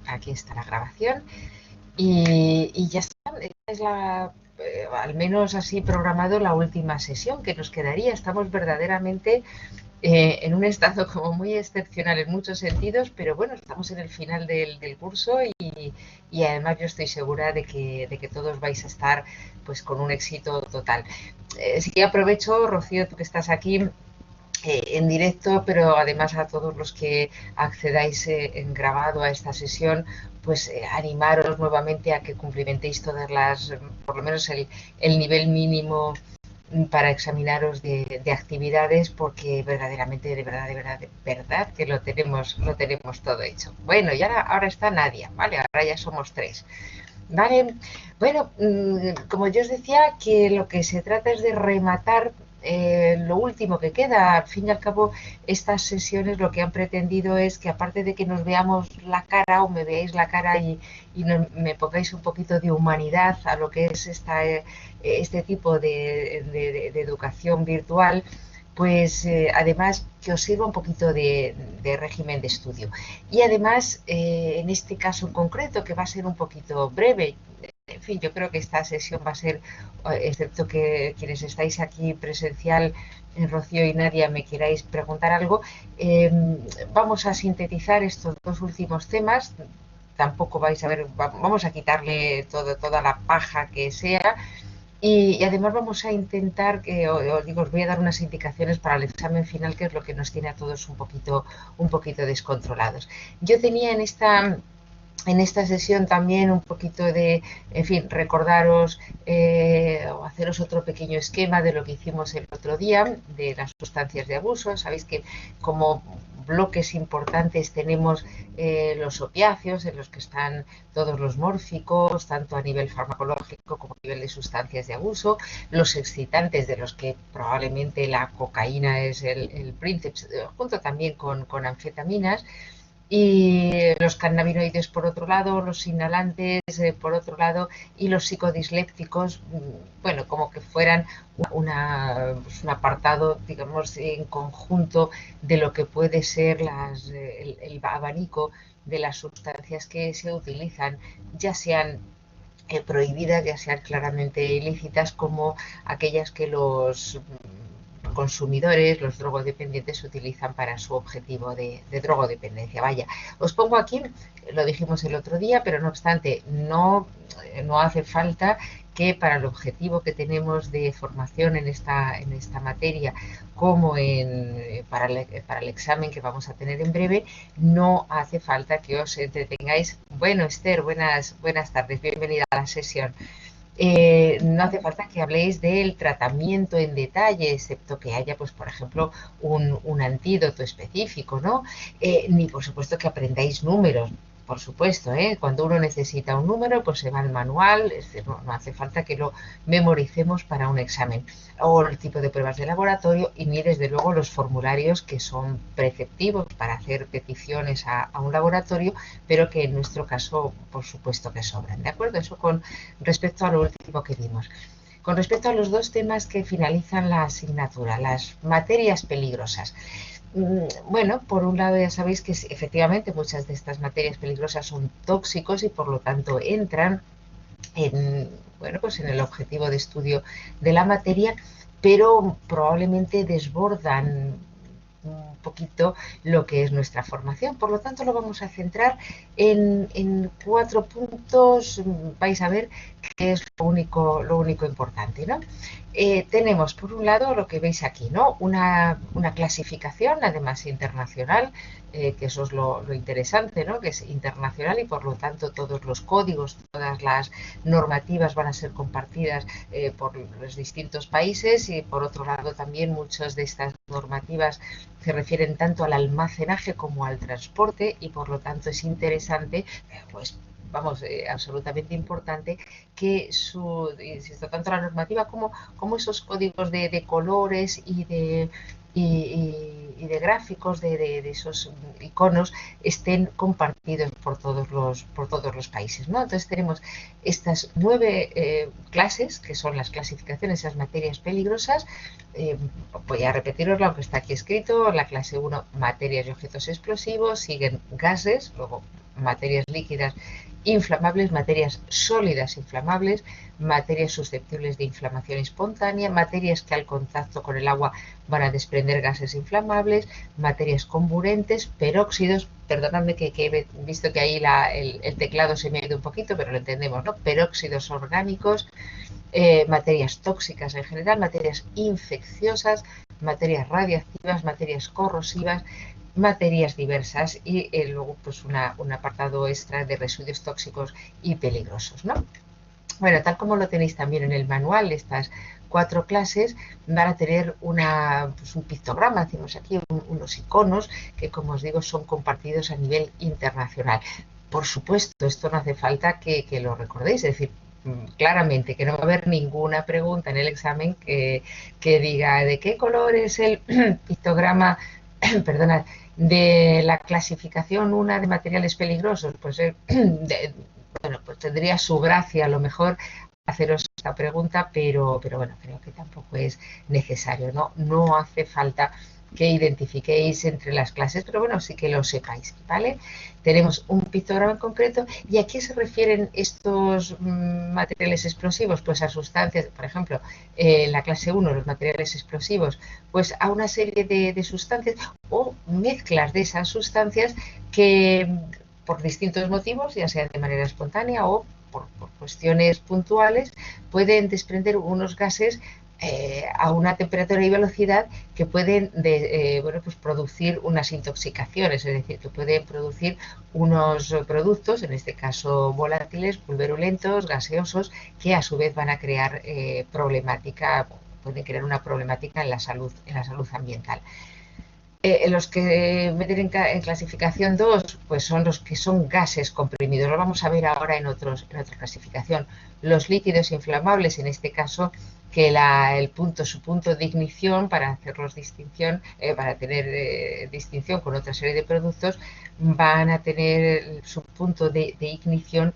Aquí está la grabación y ya está. Esta es al menos así programado, la última sesión que nos quedaría. Estamos verdaderamente en un estado como muy excepcional en muchos sentidos, pero bueno, estamos en el final del curso y además yo estoy segura de que todos vais a estar pues con un éxito total. Sí que aprovecho, Rocío, tú que estás aquí, en directo, pero además a todos los que accedáis en grabado a esta sesión, pues animaros nuevamente a que cumplimentéis todas las, por lo menos el nivel mínimo para examinaros de actividades, porque verdaderamente, de verdad que lo tenemos todo hecho. Bueno, y ahora está Nadia, ¿vale? Ahora ya somos tres. Vale, bueno, como yo os decía, que lo que se trata es de rematar lo último que queda. Al fin y al cabo, estas sesiones lo que han pretendido es que, aparte de que nos veamos la cara o me veáis la cara y me pongáis un poquito de humanidad a lo que es este tipo de educación virtual, pues además que os sirva un poquito de régimen de estudio. Y además, en este caso en concreto, que va a ser un poquito breve, en fin, yo creo que esta sesión va a ser, excepto que quienes estáis aquí presencial, Rocío y Nadia, me queráis preguntar algo, vamos a sintetizar estos dos últimos temas. Tampoco vais a ver, vamos a quitarle toda la paja que sea. Y además vamos a intentar, os voy a dar unas indicaciones para el examen final, que es lo que nos tiene a todos un poquito descontrolados. Yo tenía en esta sesión también un poquito de, en fin, recordaros o haceros otro pequeño esquema de lo que hicimos el otro día, de las sustancias de abuso. Sabéis que como bloques importantes tenemos los opiáceos, en los que están todos los mórficos, tanto a nivel farmacológico como a nivel de sustancias de abuso, los excitantes, de los que probablemente la cocaína es el príncipe, junto también con anfetaminas, y los cannabinoides por otro lado, los inhalantes por otro lado, y los psicodislépticos, bueno, como que fueran un apartado, digamos, en conjunto de lo que puede ser el abanico de las sustancias que se utilizan, ya sean prohibidas, ya sean claramente ilícitas, como aquellas que los consumidores, los drogodependientes, utilizan para su objetivo de drogodependencia. Vaya, os pongo aquí, lo dijimos el otro día, pero no obstante, no hace falta que para el objetivo que tenemos de formación en esta materia, como para el examen que vamos a tener en breve, no hace falta que os entretengáis. Bueno, Esther, buenas tardes, bienvenida a la sesión. No hace falta que habléis del tratamiento en detalle, excepto que haya, pues, por ejemplo, un antídoto específico, ¿no? Ni, por supuesto, que aprendáis números. Por supuesto, cuando uno necesita un número, pues se va al manual, no hace falta que lo memoricemos para un examen. O el tipo de pruebas de laboratorio, y ni desde luego los formularios, que son preceptivos para hacer peticiones a un laboratorio, pero que en nuestro caso, por supuesto, que sobran. ¿De acuerdo? Eso con respecto a lo último que vimos. Con respecto a los dos temas que finalizan la asignatura, las materias peligrosas. Bueno, por un lado ya sabéis que efectivamente muchas de estas materias peligrosas son tóxicos y por lo tanto entran pues en el objetivo de estudio de la materia, pero probablemente desbordan un poquito lo que es nuestra formación. Por lo tanto, lo vamos a centrar en 4 puntos. Vais a ver que es lo único importante, ¿no? Tenemos, por un lado, lo que veis aquí, ¿no? Una clasificación, además internacional, que eso es lo interesante, ¿no? Que es internacional y, por lo tanto, todos los códigos, todas las normativas van a ser compartidas por los distintos países, y, por otro lado, también muchas de estas normativas se refieren tanto al almacenaje como al transporte, y por lo tanto es interesante, pues vamos, absolutamente importante, que insisto, tanto la normativa como esos códigos de colores y de gráficos de esos iconos estén compartidos por todos los países, ¿no? Entonces tenemos estas 9 clases, que son las clasificaciones, esas materias peligrosas. Voy a repetiroslo, aunque está aquí escrito. La clase 1, materias y objetos explosivos, siguen gases, luego materias líquidas inflamables, materias sólidas inflamables, materias susceptibles de inflamación espontánea, materias que al contacto con el agua van a desprender gases inflamables, materias comburentes, peróxidos, perdonadme que he visto que ahí el teclado se me ha ido un poquito, pero lo entendemos, ¿no? Peróxidos orgánicos, materias tóxicas en general, materias infecciosas, materias radiactivas, materias corrosivas, materias diversas y luego pues un apartado extra de residuos tóxicos y peligrosos, ¿no? Bueno, tal como lo tenéis también en el manual, estas 4 clases van a tener pues un pictograma, decimos aquí, unos iconos que, como os digo, son compartidos a nivel internacional. Por supuesto, esto no hace falta que lo recordéis, es decir, claramente que no va a haber ninguna pregunta en el examen que diga de qué color es el pictograma, perdonad, de la clasificación 1 de materiales peligrosos. Pues bueno, pues tendría su gracia a lo mejor haceros esta pregunta, pero bueno, creo que tampoco es necesario, ¿no? No hace falta que identifiquéis entre las clases, pero bueno, sí que lo sepáis, ¿vale? Tenemos un pictograma en concreto. ¿Y a qué se refieren estos materiales explosivos? Pues a sustancias, por ejemplo, en la clase 1, los materiales explosivos, pues a una serie de sustancias o mezclas de esas sustancias que por distintos motivos, ya sea de manera espontánea o por cuestiones puntuales, pueden desprender unos gases a una temperatura y velocidad que pueden bueno, pues producir unas intoxicaciones, es decir, que pueden producir unos productos, en este caso volátiles, pulverulentos, gaseosos, que a su vez van a crear problemática, pueden crear una problemática en la salud ambiental. Los que meten en clasificación 2, pues son los que son gases comprimidos. Lo vamos a ver ahora en otra clasificación. Los líquidos inflamables, en este caso, que su punto de ignición, para hacerlos distinción, para tener distinción con otra serie de productos, van a tener su punto de ignición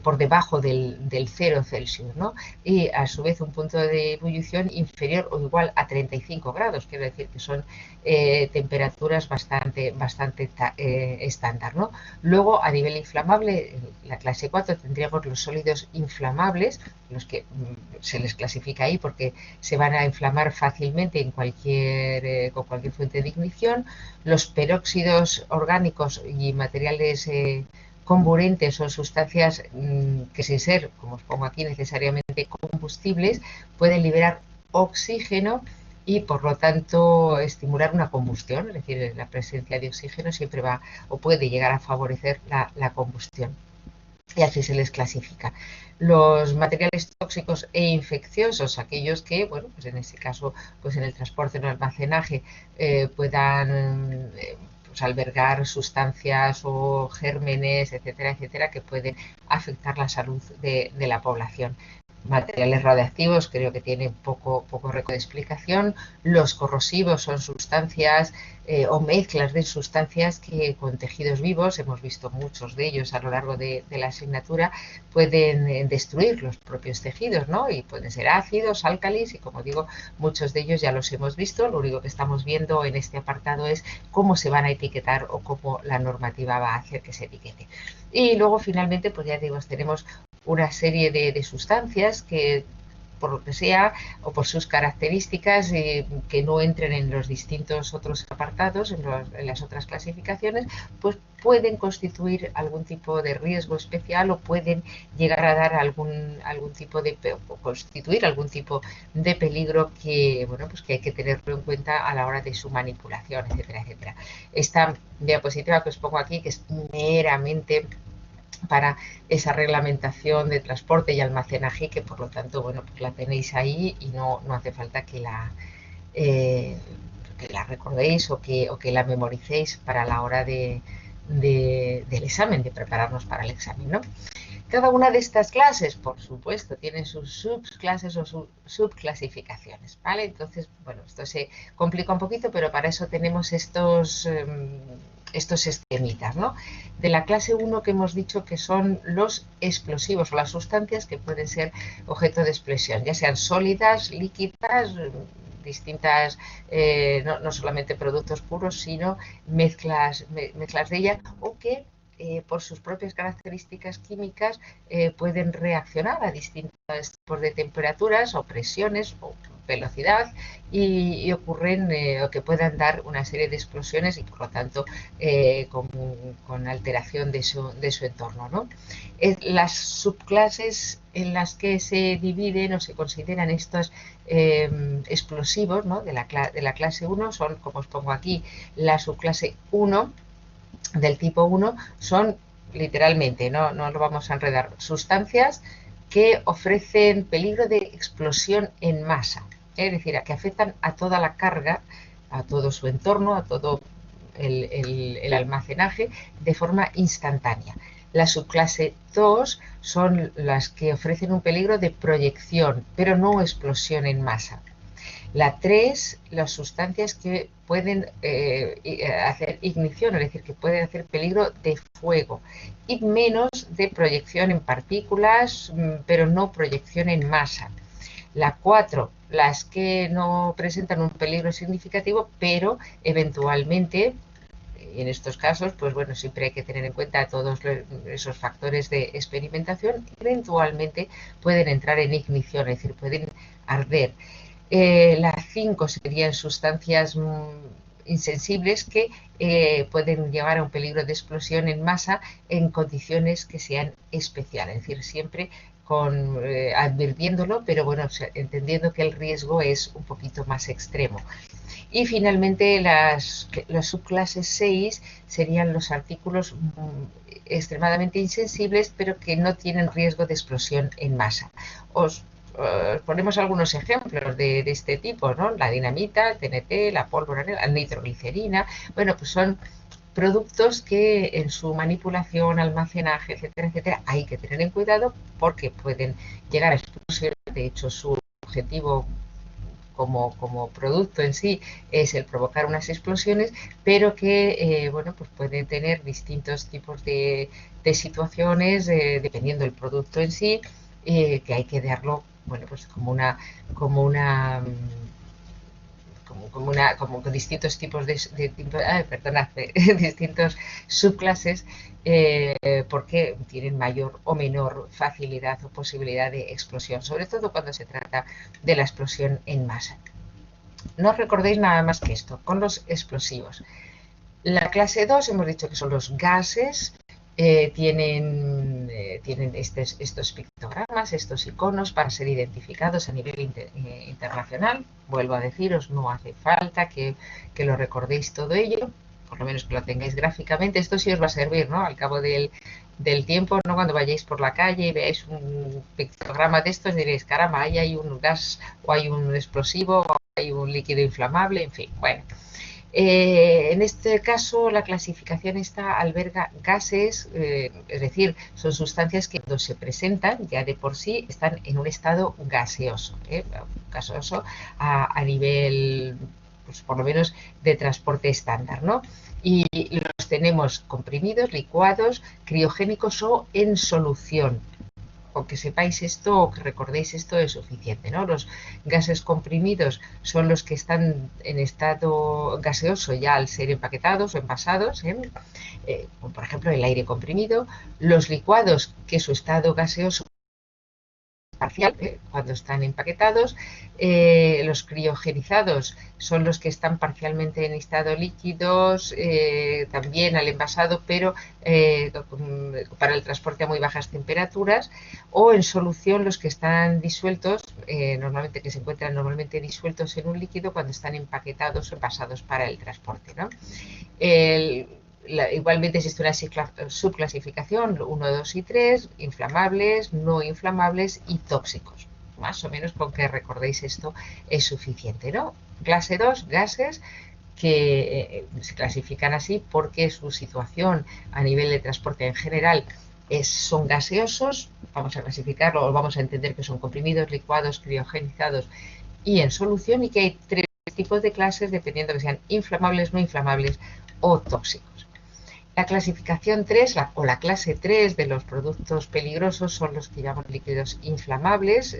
por debajo del 0 Celsius, ¿no? Y a su vez un punto de ebullición inferior o igual a 35 grados, quiero decir que son temperaturas bastante estándar, ¿no? Luego, a nivel inflamable, en la clase 4 tendríamos los sólidos inflamables, los que se les clasifica ahí porque se van a inflamar fácilmente con cualquier fuente de ignición. Los peróxidos orgánicos y materiales comburentes son sustancias que, sin ser, como os pongo aquí, necesariamente combustibles, pueden liberar oxígeno y por lo tanto estimular una combustión, es decir, la presencia de oxígeno siempre va o puede llegar a favorecer la combustión. Y así se les clasifica. Los materiales tóxicos e infecciosos, aquellos que, bueno, pues en este caso, pues en el transporte o en el almacenaje puedan pues albergar sustancias o gérmenes, etcétera, etcétera, que pueden afectar la salud de la población. Materiales radiactivos, creo que tiene poco reco de explicación. Los corrosivos son sustancias o mezclas de sustancias que con tejidos vivos, hemos visto muchos de ellos a lo largo de la asignatura, pueden destruir los propios tejidos, ¿no? Y pueden ser ácidos, álcalis, y como digo, muchos de ellos ya los hemos visto. Lo único que estamos viendo en este apartado es cómo se van a etiquetar o cómo la normativa va a hacer que se etiquete. Y luego, finalmente, pues ya digo, tenemos una serie de sustancias que, por lo que sea, o por sus características, que no entren en los distintos otros apartados, en las otras clasificaciones, pues pueden constituir algún tipo de riesgo especial o pueden llegar a dar algún tipo de, o constituir algún tipo de peligro que, bueno, pues que hay que tenerlo en cuenta a la hora de su manipulación, etcétera, etcétera. Esta diapositiva que os pongo aquí, que es meramente para esa reglamentación de transporte y almacenaje, que por lo tanto, bueno, pues la tenéis ahí y no hace falta que la recordéis o que la memoricéis para la hora del examen, de prepararnos para el examen, ¿no? Cada una de estas clases, por supuesto, tiene sus subclases o subclasificaciones, ¿vale? Entonces, bueno, esto se complica un poquito, pero para eso tenemos estos esquemitas, ¿no? De la clase 1 que hemos dicho que son los explosivos o las sustancias que pueden ser objeto de explosión, ya sean sólidas, líquidas, distintas, no solamente productos puros, sino mezclas de ellas, o que por sus propias características químicas, pueden reaccionar a distintos tipos de temperaturas o presiones o velocidad y ocurren o que puedan dar una serie de explosiones y por lo tanto con alteración de su entorno, ¿no? Las subclases en las que se dividen o se consideran estos explosivos, ¿no?, de la clase 1 son, como os pongo aquí, la subclase 1 del tipo 1 son literalmente, no lo vamos a enredar, sustancias que ofrecen peligro de explosión en masa, es decir, que afectan a toda la carga, a todo su entorno, a todo el almacenaje de forma instantánea. La subclase 2 son las que ofrecen un peligro de proyección, pero no explosión en masa. La 3, las sustancias que pueden hacer ignición, es decir, que pueden hacer peligro de fuego, y menos de proyección en partículas, pero no proyección en masa. La 4, las que no presentan un peligro significativo, pero eventualmente, en estos casos, pues bueno, siempre hay que tener en cuenta todos esos factores de experimentación, eventualmente pueden entrar en ignición, es decir, pueden arder. Las 5 serían sustancias insensibles que pueden llevar a un peligro de explosión en masa en condiciones que sean especiales, es decir, siempre advirtiéndolo, pero bueno, entendiendo que el riesgo es un poquito más extremo. Y finalmente las subclases 6 serían los artículos extremadamente insensibles, pero que no tienen riesgo de explosión en masa. Ponemos algunos ejemplos de este tipo, ¿no? La dinamita, el TNT, la pólvora negra, la nitroglicerina. Bueno, pues son productos que en su manipulación, almacenaje, etcétera, etcétera, hay que tener en cuidado porque pueden llegar a explosionar. De hecho, su objetivo como producto en sí es el provocar unas explosiones, pero que bueno, pues puede tener distintos tipos de situaciones dependiendo del producto en sí, que hay que darlo, bueno, pues como distintos tipos distintos subclases, porque tienen mayor o menor facilidad o posibilidad de explosión, sobre todo cuando se trata de la explosión en masa. No os recordéis nada más que esto, con los explosivos. La clase 2 hemos dicho que son los gases, tienen estos pictogramas, estos iconos para ser identificados a nivel internacional. Vuelvo a deciros, no hace falta que lo recordéis todo ello, por lo menos que lo tengáis gráficamente. Esto sí os va a servir, ¿no? Al cabo del tiempo, ¿no? Cuando vayáis por la calle y veáis un pictograma de estos, diréis, caramba, ahí hay un gas o hay un explosivo o hay un líquido inflamable, en fin, bueno. En este caso, la clasificación alberga gases, es decir, son sustancias que cuando se presentan ya de por sí están en un estado gaseoso, gaseoso a nivel, pues por lo menos, de transporte estándar, ¿no? Y los tenemos comprimidos, licuados, criogénicos o en solución. Con que sepáis esto o que recordéis esto es suficiente, ¿no? Los gases comprimidos son los que están en estado gaseoso ya al ser empaquetados o envasados, como por ejemplo el aire comprimido. Los licuados, que su estado gaseoso parcial, cuando están empaquetados. Los criogenizados son los que están parcialmente en estado líquidos, también al envasado, pero para el transporte a muy bajas temperaturas, o en solución los que están disueltos, normalmente que se encuentran normalmente disueltos en un líquido cuando están empaquetados o envasados para el transporte, ¿no? Igualmente existe una subclasificación 1, 2 y 3, inflamables, no inflamables y tóxicos. Más o menos con que recordéis esto es suficiente, ¿no? Clase 2, gases, que se clasifican así porque su situación a nivel de transporte en general son gaseosos. Vamos a clasificarlo o vamos a entender que son comprimidos, licuados, criogenizados y en solución, y que hay 3 tipos de clases dependiendo que sean inflamables, no inflamables o tóxicos. La clasificación 3 o la clase 3 de los productos peligrosos son los que llamamos líquidos inflamables,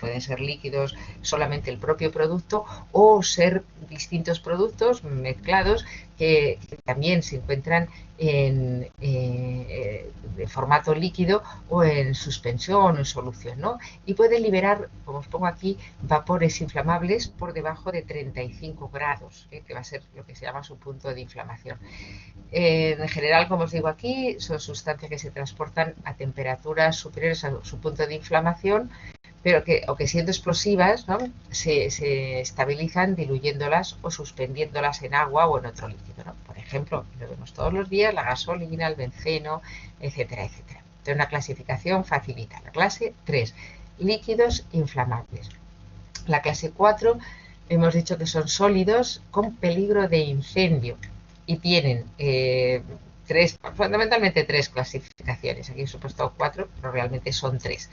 pueden ser líquidos solamente el propio producto o ser distintos productos mezclados que también se encuentran de formato líquido o en suspensión o en solución, ¿no? Y pueden liberar, como os pongo aquí, vapores inflamables por debajo de 35 grados, que va a ser lo que se llama su punto de inflamación. En general, como os digo aquí, son sustancias que se transportan a temperaturas superiores a su punto de inflamación, pero que, aunque siendo explosivas, ¿no?, se estabilizan diluyéndolas o suspendiéndolas en agua o en otro líquido, ¿no? Por ejemplo, lo vemos todos los días, la gasolina, el benceno, etcétera, etcétera. Entonces, una clasificación facilita. La clase 3, líquidos inflamables. La clase 4, hemos dicho que son sólidos con peligro de incendio y tienen fundamentalmente tres clasificaciones. Aquí he supuesto 4, pero realmente son 3.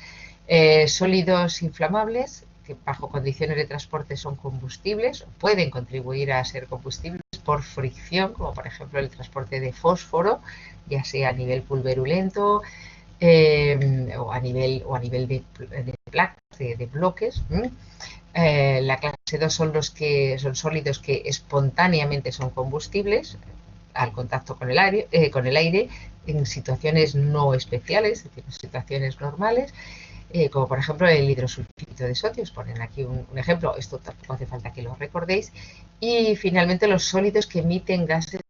Sólidos inflamables, que bajo condiciones de transporte son combustibles, pueden contribuir a ser combustibles por fricción, como por ejemplo el transporte de fósforo, ya sea a nivel pulverulento o a nivel de placas, de bloques. La clase 2 son los que son sólidos que espontáneamente son combustibles al contacto con el aire en situaciones no especiales, es decir, en situaciones normales. Como por ejemplo el hidrosulfito de sodio, os ponen aquí un ejemplo, esto tampoco hace falta que lo recordéis. Y finalmente los sólidos que emiten gases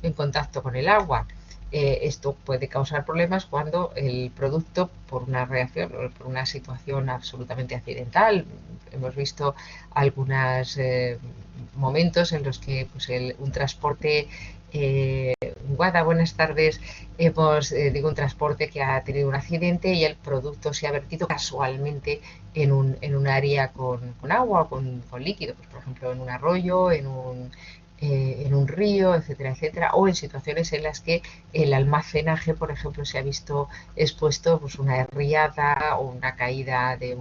en contacto con el agua. Esto puede causar problemas cuando el producto, por una reacción o por una situación absolutamente accidental, hemos visto algunos momentos en los que pues, un transporte Guada, buenas tardes. Digo, un transporte que ha tenido un accidente y el producto se ha vertido casualmente en un área con agua o con líquido, pues, por ejemplo, en un arroyo, en un río, etcétera, etcétera, o en situaciones en las que el almacenaje, por ejemplo, se ha visto expuesto pues, una riada o una caída de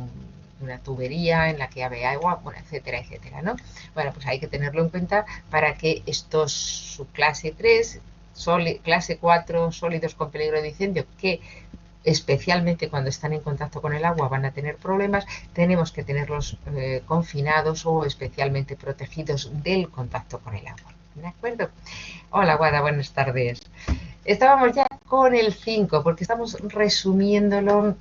una tubería en la que había agua, bueno, etcétera, etcétera, ¿no? Bueno, pues hay que tenerlo en cuenta para que estos subclase 3, clase 4, sólidos con peligro de incendio, que especialmente cuando están en contacto con el agua van a tener problemas, tenemos que tenerlos confinados o especialmente protegidos del contacto con el agua. ¿De acuerdo? Hola, Guada, buenas tardes. Estábamos ya con el 5, porque estamos resumiéndolo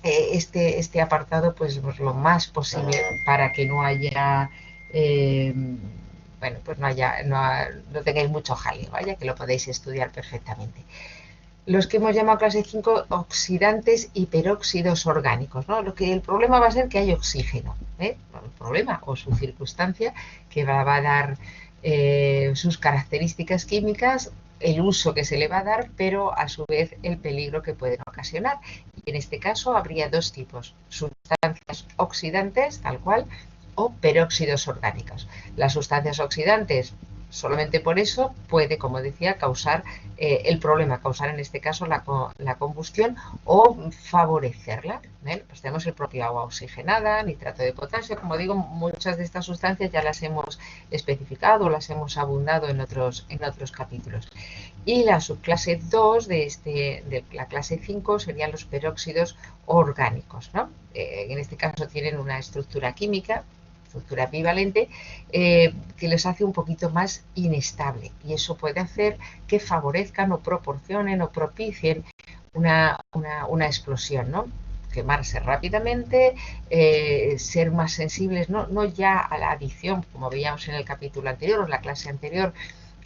este apartado pues lo más posible para que no haya bueno, pues no tengáis mucho jaleo, vaya, que lo podéis estudiar perfectamente. Los que hemos llamado clase 5, oxidantes y peróxidos orgánicos, ¿no? El problema va a ser que hay oxígeno, ¿eh? El problema o su circunstancia que va a dar sus características químicas, el uso que se le va a dar, pero a su vez el peligro que pueden ocasionar. Y en este caso habría dos tipos, sustancias oxidantes, tal cual, o peróxidos orgánicos. Las sustancias oxidantes, solamente por eso puede, como decía, causar el problema, causar en este caso la combustión o favorecerla. Pues tenemos el propio agua oxigenada, nitrato de potasio, como digo, muchas de estas sustancias ya las hemos especificado, las hemos abundado en otros capítulos. Y la subclase 2 de la clase 5 serían los peróxidos orgánicos, ¿no? En este caso tienen una estructura química, estructura bivalente, que les hace un poquito más inestable, y eso puede hacer que favorezcan o proporcionen o propicien una explosión, ¿no? Quemarse rápidamente, ser más sensibles, no ya a la adición, como veíamos en el capítulo anterior o en la clase anterior,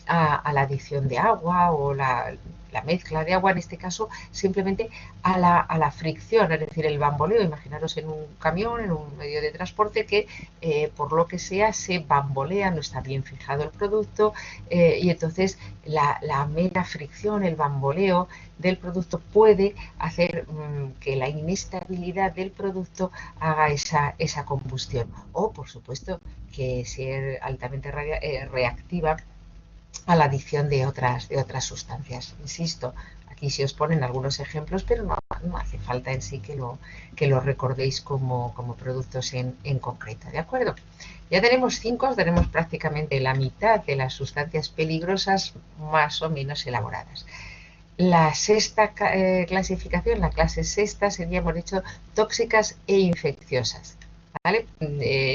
a la adición de agua o la mezcla de agua, en este caso simplemente a la fricción, es decir, el bamboleo. Imaginaros en un camión, en un medio de transporte que por lo que sea se bambolea, no está bien fijado el producto, y entonces la mera fricción, el bamboleo del producto puede hacer que la inestabilidad del producto haga esa combustión, o por supuesto que ser altamente reactiva a la adición de otras sustancias. Insisto, aquí se os ponen algunos ejemplos, pero no hace falta en sí que lo recordéis como productos en concreto, ¿de acuerdo? Ya tenemos 5, tenemos prácticamente la mitad de las sustancias peligrosas más o menos elaboradas. La sexta clasificación, la clase sexta, sería, hemos dicho, tóxicas e infecciosas. ¿Vale?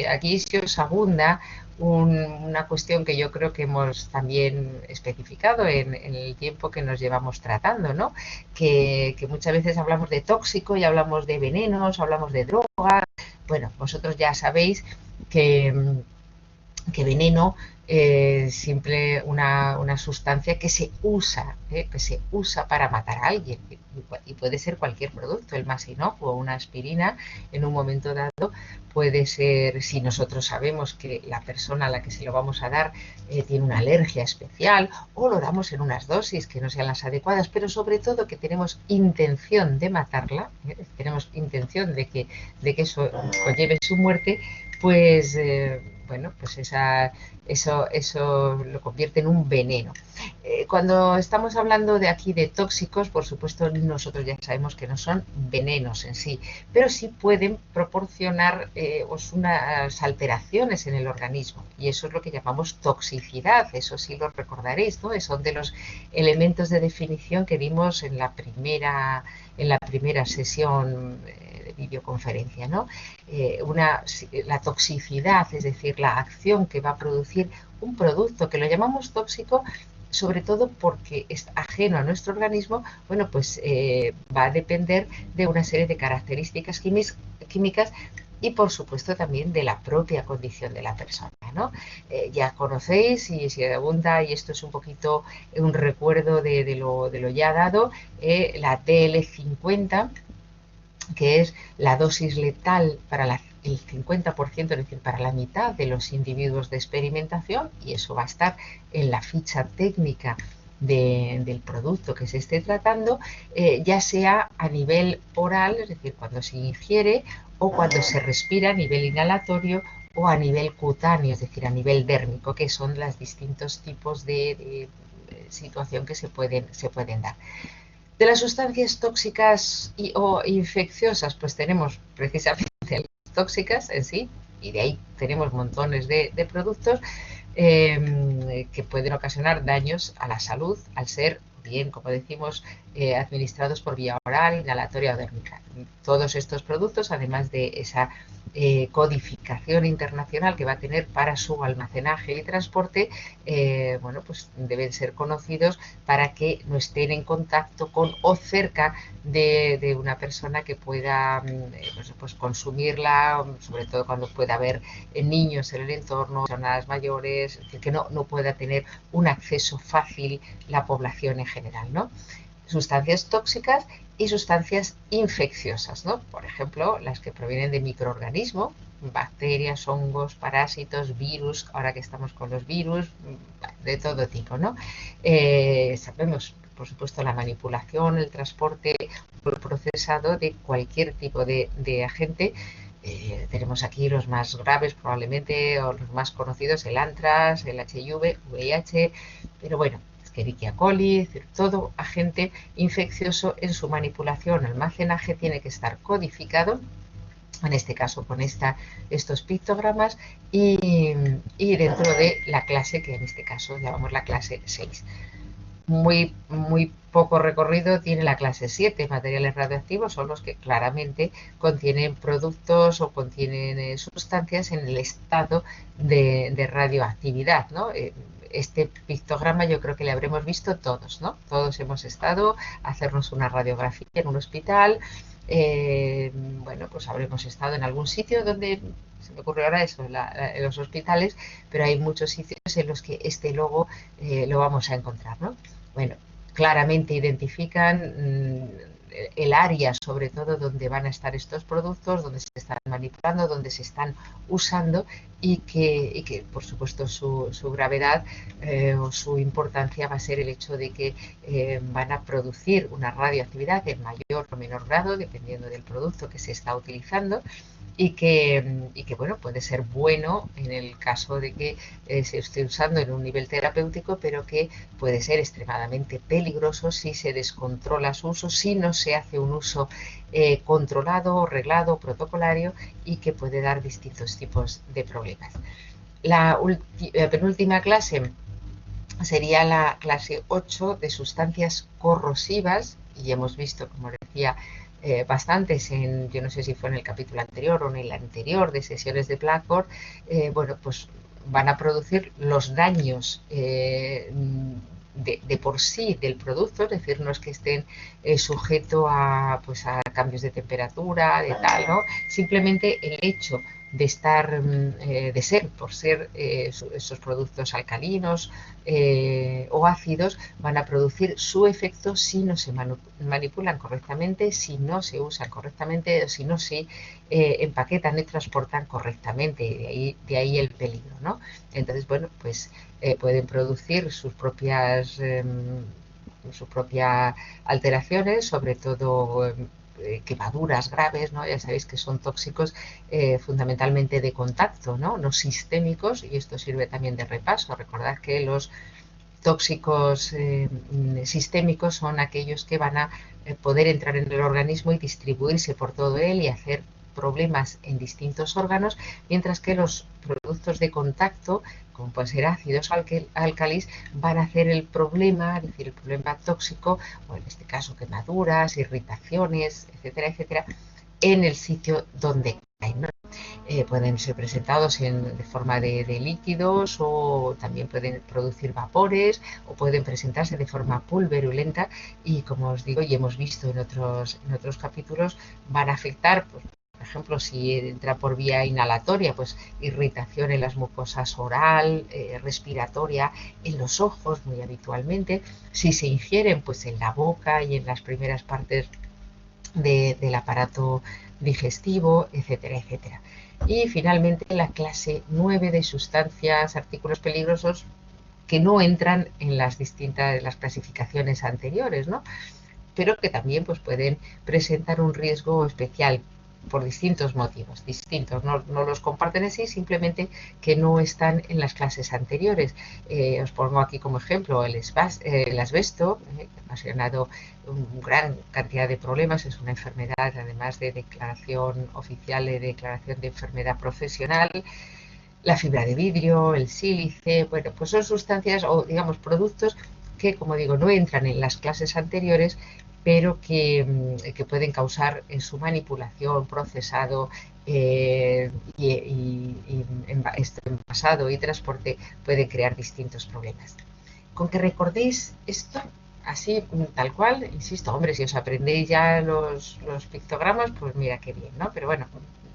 Aquí se os abunda una cuestión que yo creo que hemos también especificado en el tiempo que nos llevamos tratando, ¿no? Que muchas veces hablamos de tóxico y hablamos de venenos, hablamos de droga. Bueno, vosotros ya sabéis que, que veneno simple una sustancia que se usa para matar a alguien, y puede ser cualquier producto, el más inocuo, una aspirina en un momento dado puede ser, si nosotros sabemos que la persona a la que se lo vamos a dar tiene una alergia especial, o lo damos en unas dosis que no sean las adecuadas, pero sobre todo que tenemos intención de matarla, tenemos intención de que eso conlleve su muerte, pues bueno, pues eso lo convierte en un veneno. Cuando estamos hablando de aquí de tóxicos, por supuesto nosotros ya sabemos que no son venenos en sí, pero sí pueden proporcionar unas alteraciones en el organismo, y eso es lo que llamamos toxicidad. Eso sí lo recordaréis, ¿no? Son de los elementos de definición que vimos en la primera sesión de videoconferencia, ¿no? La toxicidad, es decir, la acción que va a producir un producto que lo llamamos tóxico, sobre todo porque es ajeno a nuestro organismo. Bueno, pues va a depender de una serie de características químicas y, por supuesto, también de la propia condición de la persona, ¿no? Ya conocéis, y si abunda, y esto es un poquito un recuerdo de lo ya dado, la DL50, que es la dosis letal para el 50%, es decir, para la mitad de los individuos de experimentación, y eso va a estar en la ficha técnica del producto que se esté tratando, ya sea a nivel oral, es decir, cuando se ingiere, o cuando se respira a nivel inhalatorio, o a nivel cutáneo, es decir, a nivel dérmico, que son los distintos tipos de situación que se pueden dar. De las sustancias tóxicas o infecciosas, pues tenemos precisamente las tóxicas en sí, y de ahí tenemos montones de productos que pueden ocasionar daños a la salud al ser bien, como decimos, administrados por vía oral, inhalatoria o dérmica. Todos estos productos, además de esa codificación internacional que va a tener para su almacenaje y transporte, bueno, pues deben ser conocidos para que no estén en contacto con o cerca de una persona que pueda pues consumirla, sobre todo cuando pueda haber niños en el entorno, personas mayores, es decir, que no pueda tener un acceso fácil la población en general, ¿no? Sustancias tóxicas y sustancias infecciosas, ¿no? Por ejemplo, las que provienen de microorganismos, bacterias, hongos, parásitos, virus, ahora que estamos con los virus, de todo tipo, ¿no? Sabemos, por supuesto, la manipulación, el transporte, el procesado de cualquier tipo de agente. Tenemos aquí los más graves probablemente, o los más conocidos, el antrax, el HIV, VIH, pero bueno, Escherichia coli, es decir, todo agente infeccioso en su manipulación, almacenaje, tiene que estar codificado, en este caso con estos pictogramas, y dentro de la clase que en este caso llamamos la clase 6. Muy poco recorrido tiene la clase 7. Materiales radioactivos son los que claramente contienen productos o contienen sustancias en el estado de radioactividad, ¿no? Este pictograma yo creo que le habremos visto todos, ¿no? Todos hemos estado a hacernos una radiografía en un hospital. Bueno, pues habremos estado en algún sitio donde se me ocurre ahora eso, en los hospitales, pero hay muchos sitios en los que este logo lo vamos a encontrar, ¿no? Bueno, claramente identifican el área, sobre todo, donde van a estar estos productos, donde se están manipulando, donde se están usando, y que por supuesto, su gravedad o su importancia va a ser el hecho de que van a producir una radioactividad en mayor o menor grado, dependiendo del producto que se está utilizando, y que bueno, puede ser bueno en el caso de que se esté usando en un nivel terapéutico, pero que puede ser extremadamente peligroso si se descontrola su uso, si no se hace un uso controlado, reglado, protocolario, y que puede dar distintos tipos de problemas. La penúltima clase sería la clase 8 de sustancias corrosivas, y hemos visto, como decía, bastantes yo no sé si fue en el capítulo anterior o en el anterior de sesiones de Blackboard. Bueno, pues van a producir los daños de por sí del producto, es decir, no es que estén sujetos pues a cambios de temperatura, de tal, ¿no? Simplemente el hecho de estar, por ser esos productos alcalinos o ácidos, van a producir su efecto si no se manipulan correctamente, si no se usan correctamente o si no se empaquetan y transportan correctamente. De ahí el peligro, ¿no? Entonces, bueno, pues pueden producir sus propias alteraciones, sobre todo quemaduras graves, ¿no? Ya sabéis que son tóxicos fundamentalmente de contacto, ¿no? No sistémicos, y esto sirve también de repaso. Recordad que los tóxicos sistémicos son aquellos que van a poder entrar en el organismo y distribuirse por todo él y hacer problemas en distintos órganos, mientras que los productos de contacto, como pueden ser ácidos alcalis, van a hacer el problema, es decir, el problema tóxico, o en este caso quemaduras, irritaciones, etcétera, etcétera, en el sitio donde caen, ¿no? Pueden ser presentados de forma de líquidos, o también pueden producir vapores, o pueden presentarse de forma pulverulenta, y como os digo y hemos visto en otros capítulos, van a afectar, pues, por ejemplo, si entra por vía inhalatoria, pues irritación en las mucosas oral, respiratoria, en los ojos muy habitualmente. Si se ingieren, pues en la boca y en las primeras partes del aparato digestivo, etcétera, etcétera. Y finalmente la clase 9 de sustancias, artículos peligrosos que no entran en las clasificaciones anteriores, ¿no? Pero que también pues, pueden presentar un riesgo especial por distintos motivos, distintos, no los comparten así, simplemente que no están en las clases anteriores. Os pongo aquí como ejemplo el asbesto, que ha ocasionado una gran cantidad de problemas, es una enfermedad además de declaración oficial, de declaración de enfermedad profesional. La fibra de vidrio, el sílice, bueno, pues son sustancias o digamos productos que, como digo, no entran en las clases anteriores, pero que pueden causar en su manipulación, procesado y envasado y transporte, puede crear distintos problemas. Con que recordéis esto, así tal cual, insisto, hombre, si os aprendéis ya los pictogramas, pues mira qué bien, ¿no? Pero bueno,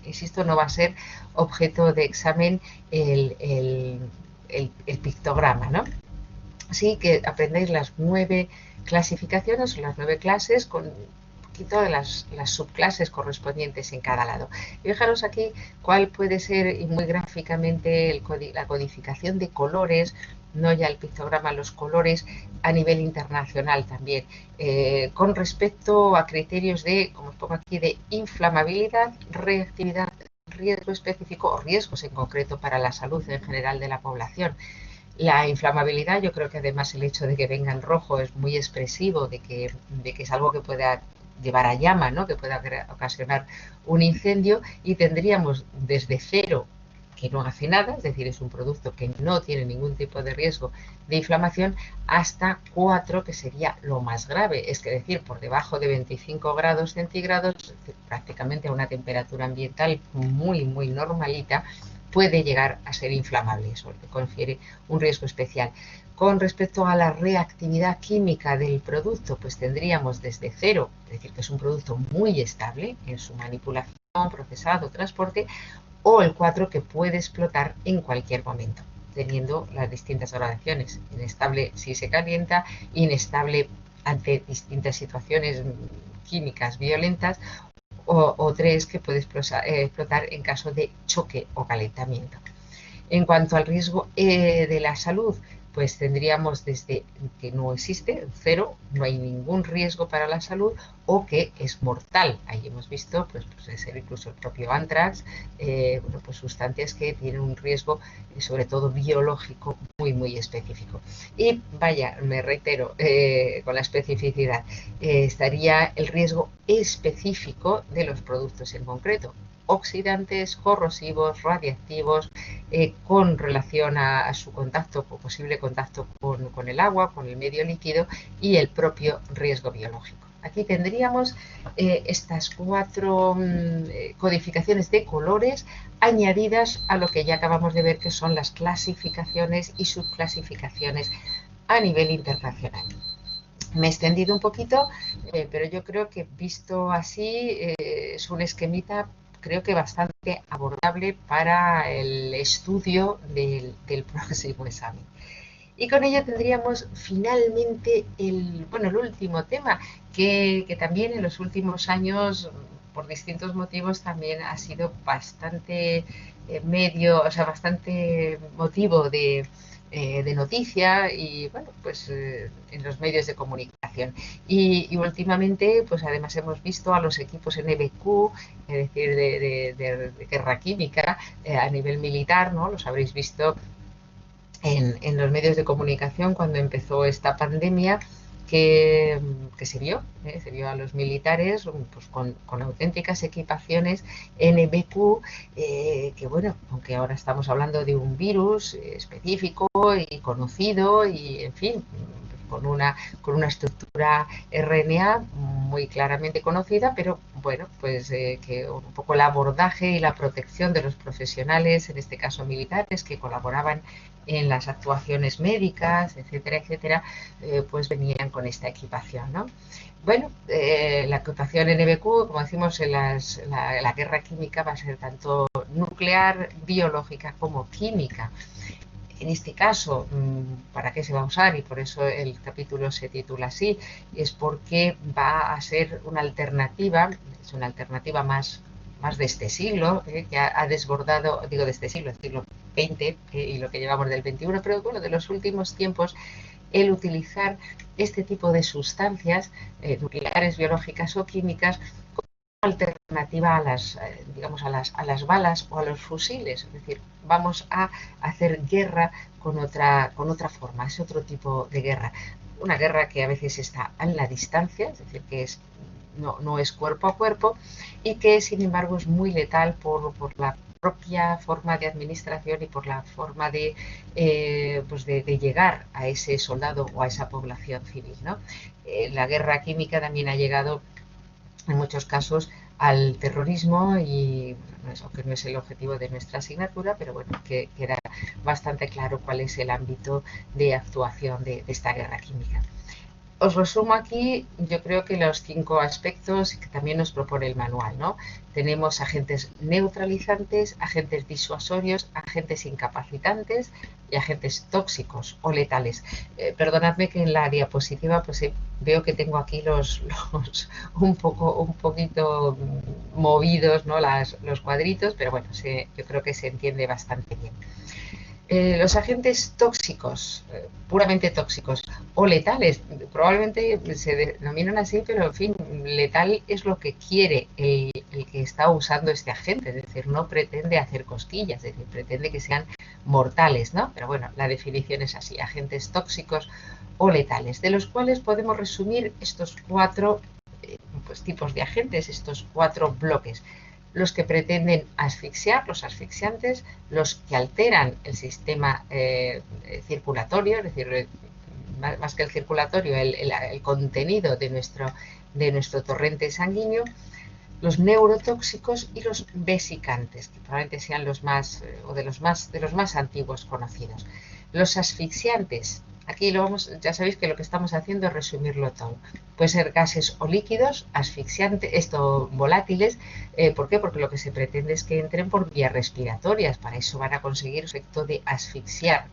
insisto, no va a ser objeto de examen el pictograma, ¿no? Así que aprendáis las 9 clasificaciones o las 9 clases con un poquito de las subclases correspondientes en cada lado. Y fijaros aquí cuál puede ser, y muy gráficamente, la codificación de colores, no ya el pictograma, los colores a nivel internacional también, con respecto a criterios de, como os pongo aquí, de inflamabilidad, reactividad, riesgo específico o riesgos en concreto para la salud en general de la población. La inflamabilidad, yo creo que además el hecho de que venga en rojo es muy expresivo de que es algo que pueda llevar a llama, ¿no? Que pueda ocasionar un incendio, y tendríamos desde 0, que no hace nada, es decir, es un producto que no tiene ningún tipo de riesgo de inflamación, hasta 4, que sería lo más grave, es decir, por debajo de 25 grados centígrados, prácticamente a una temperatura ambiental muy, muy normalita, puede llegar a ser inflamable. Eso le confiere un riesgo especial. Con respecto a la reactividad química del producto, pues tendríamos desde 0, es decir, que es un producto muy estable en su manipulación, procesado, transporte, o el 4, que puede explotar en cualquier momento, teniendo las distintas gradaciones: inestable si se calienta, inestable ante distintas situaciones químicas violentas, o 3, que puede explotar en caso de choque o calentamiento. En cuanto al riesgo de la salud, pues tendríamos desde que no existe, 0, no hay ningún riesgo para la salud, o que es mortal. Ahí hemos visto, pues puede ser incluso el propio anthrax, bueno, pues sustancias que tienen un riesgo, sobre todo biológico, muy, muy específico. Y vaya, me reitero, con la especificidad, estaría el riesgo específico de los productos en concreto. oxidantes, corrosivos, radiactivos, con relación a su contacto o posible contacto con el agua, con el medio líquido y el propio riesgo biológico. Aquí tendríamos estas 4 codificaciones de colores añadidas a lo que ya acabamos de ver, que son las clasificaciones y subclasificaciones a nivel internacional. Me he extendido un poquito, pero yo creo que visto así es un esquemita, creo que bastante abordable para el estudio del próximo examen. Y con ello tendríamos finalmente el último tema, que también en los últimos años, por distintos motivos, también ha sido bastante bastante motivo de noticia y bueno, pues en los medios de comunicación. Y últimamente, pues además hemos visto a los equipos NBQ, es decir, de guerra química a nivel militar, ¿no? Los habréis visto en los medios de comunicación cuando empezó esta pandemia, que se vio a los militares pues, con auténticas equipaciones NBQ, que bueno, aunque ahora estamos hablando de un virus específico y conocido y en fin, con una estructura RNA muy claramente conocida, pero bueno, pues que un poco el abordaje y la protección de los profesionales, en este caso militares, que colaboraban en las actuaciones médicas, etcétera, etcétera, pues venían con esta equipación, ¿no? Bueno, la equipación NBQ, como decimos, la guerra química va a ser tanto nuclear, biológica como química. En este caso, ¿para qué se va a usar? Y por eso el capítulo se titula así, es porque va a ser una alternativa, es una alternativa más de este siglo, que ha desbordado, digo de este siglo, el siglo XX y lo que llevamos del XXI, pero bueno, de los últimos tiempos, el utilizar este tipo de sustancias nucleares, biológicas o químicas alternativa a las, digamos, a las balas o a los fusiles, es decir, vamos a hacer guerra con otra forma, es otro tipo de guerra, una guerra que a veces está a la distancia, es decir, que no es cuerpo a cuerpo y que sin embargo es muy letal por la propia forma de administración y por la forma de llegar a ese soldado o a esa población civil, ¿no? La guerra química también ha llegado en muchos casos al terrorismo y aunque no es el objetivo de nuestra asignatura, pero bueno, que queda bastante claro cuál es el ámbito de actuación de esta guerra química. Os resumo aquí, yo creo que los 5 aspectos que también nos propone el manual, ¿no? Tenemos agentes neutralizantes, agentes disuasorios, agentes incapacitantes y agentes tóxicos o letales. Perdonadme que en la diapositiva pues veo que tengo aquí los un poquito movidos, ¿no? Los cuadritos, pero bueno, yo creo que se entiende bastante bien. Los agentes tóxicos, puramente tóxicos o letales, probablemente se denominan así, pero en fin, letal es lo que quiere el que está usando este agente, es decir, no pretende hacer cosquillas, es decir, pretende que sean mortales, ¿no? Pero bueno, la definición es así, agentes tóxicos o letales, de los cuales podemos resumir estos 4 tipos de agentes, estos 4 bloques. Los que pretenden asfixiar, los asfixiantes, los que alteran el sistema circulatorio, es decir, más que el circulatorio, el contenido de nuestro torrente sanguíneo, los neurotóxicos y los vesicantes, que probablemente sean los más, o de los más antiguos conocidos. Los asfixiantes, aquí ya sabéis que lo que estamos haciendo es resumirlo todo. Pueden ser gases o líquidos, asfixiantes, volátiles. ¿Por qué? Porque lo que se pretende es que entren por vías respiratorias. Para eso van a conseguir el efecto de asfixiar,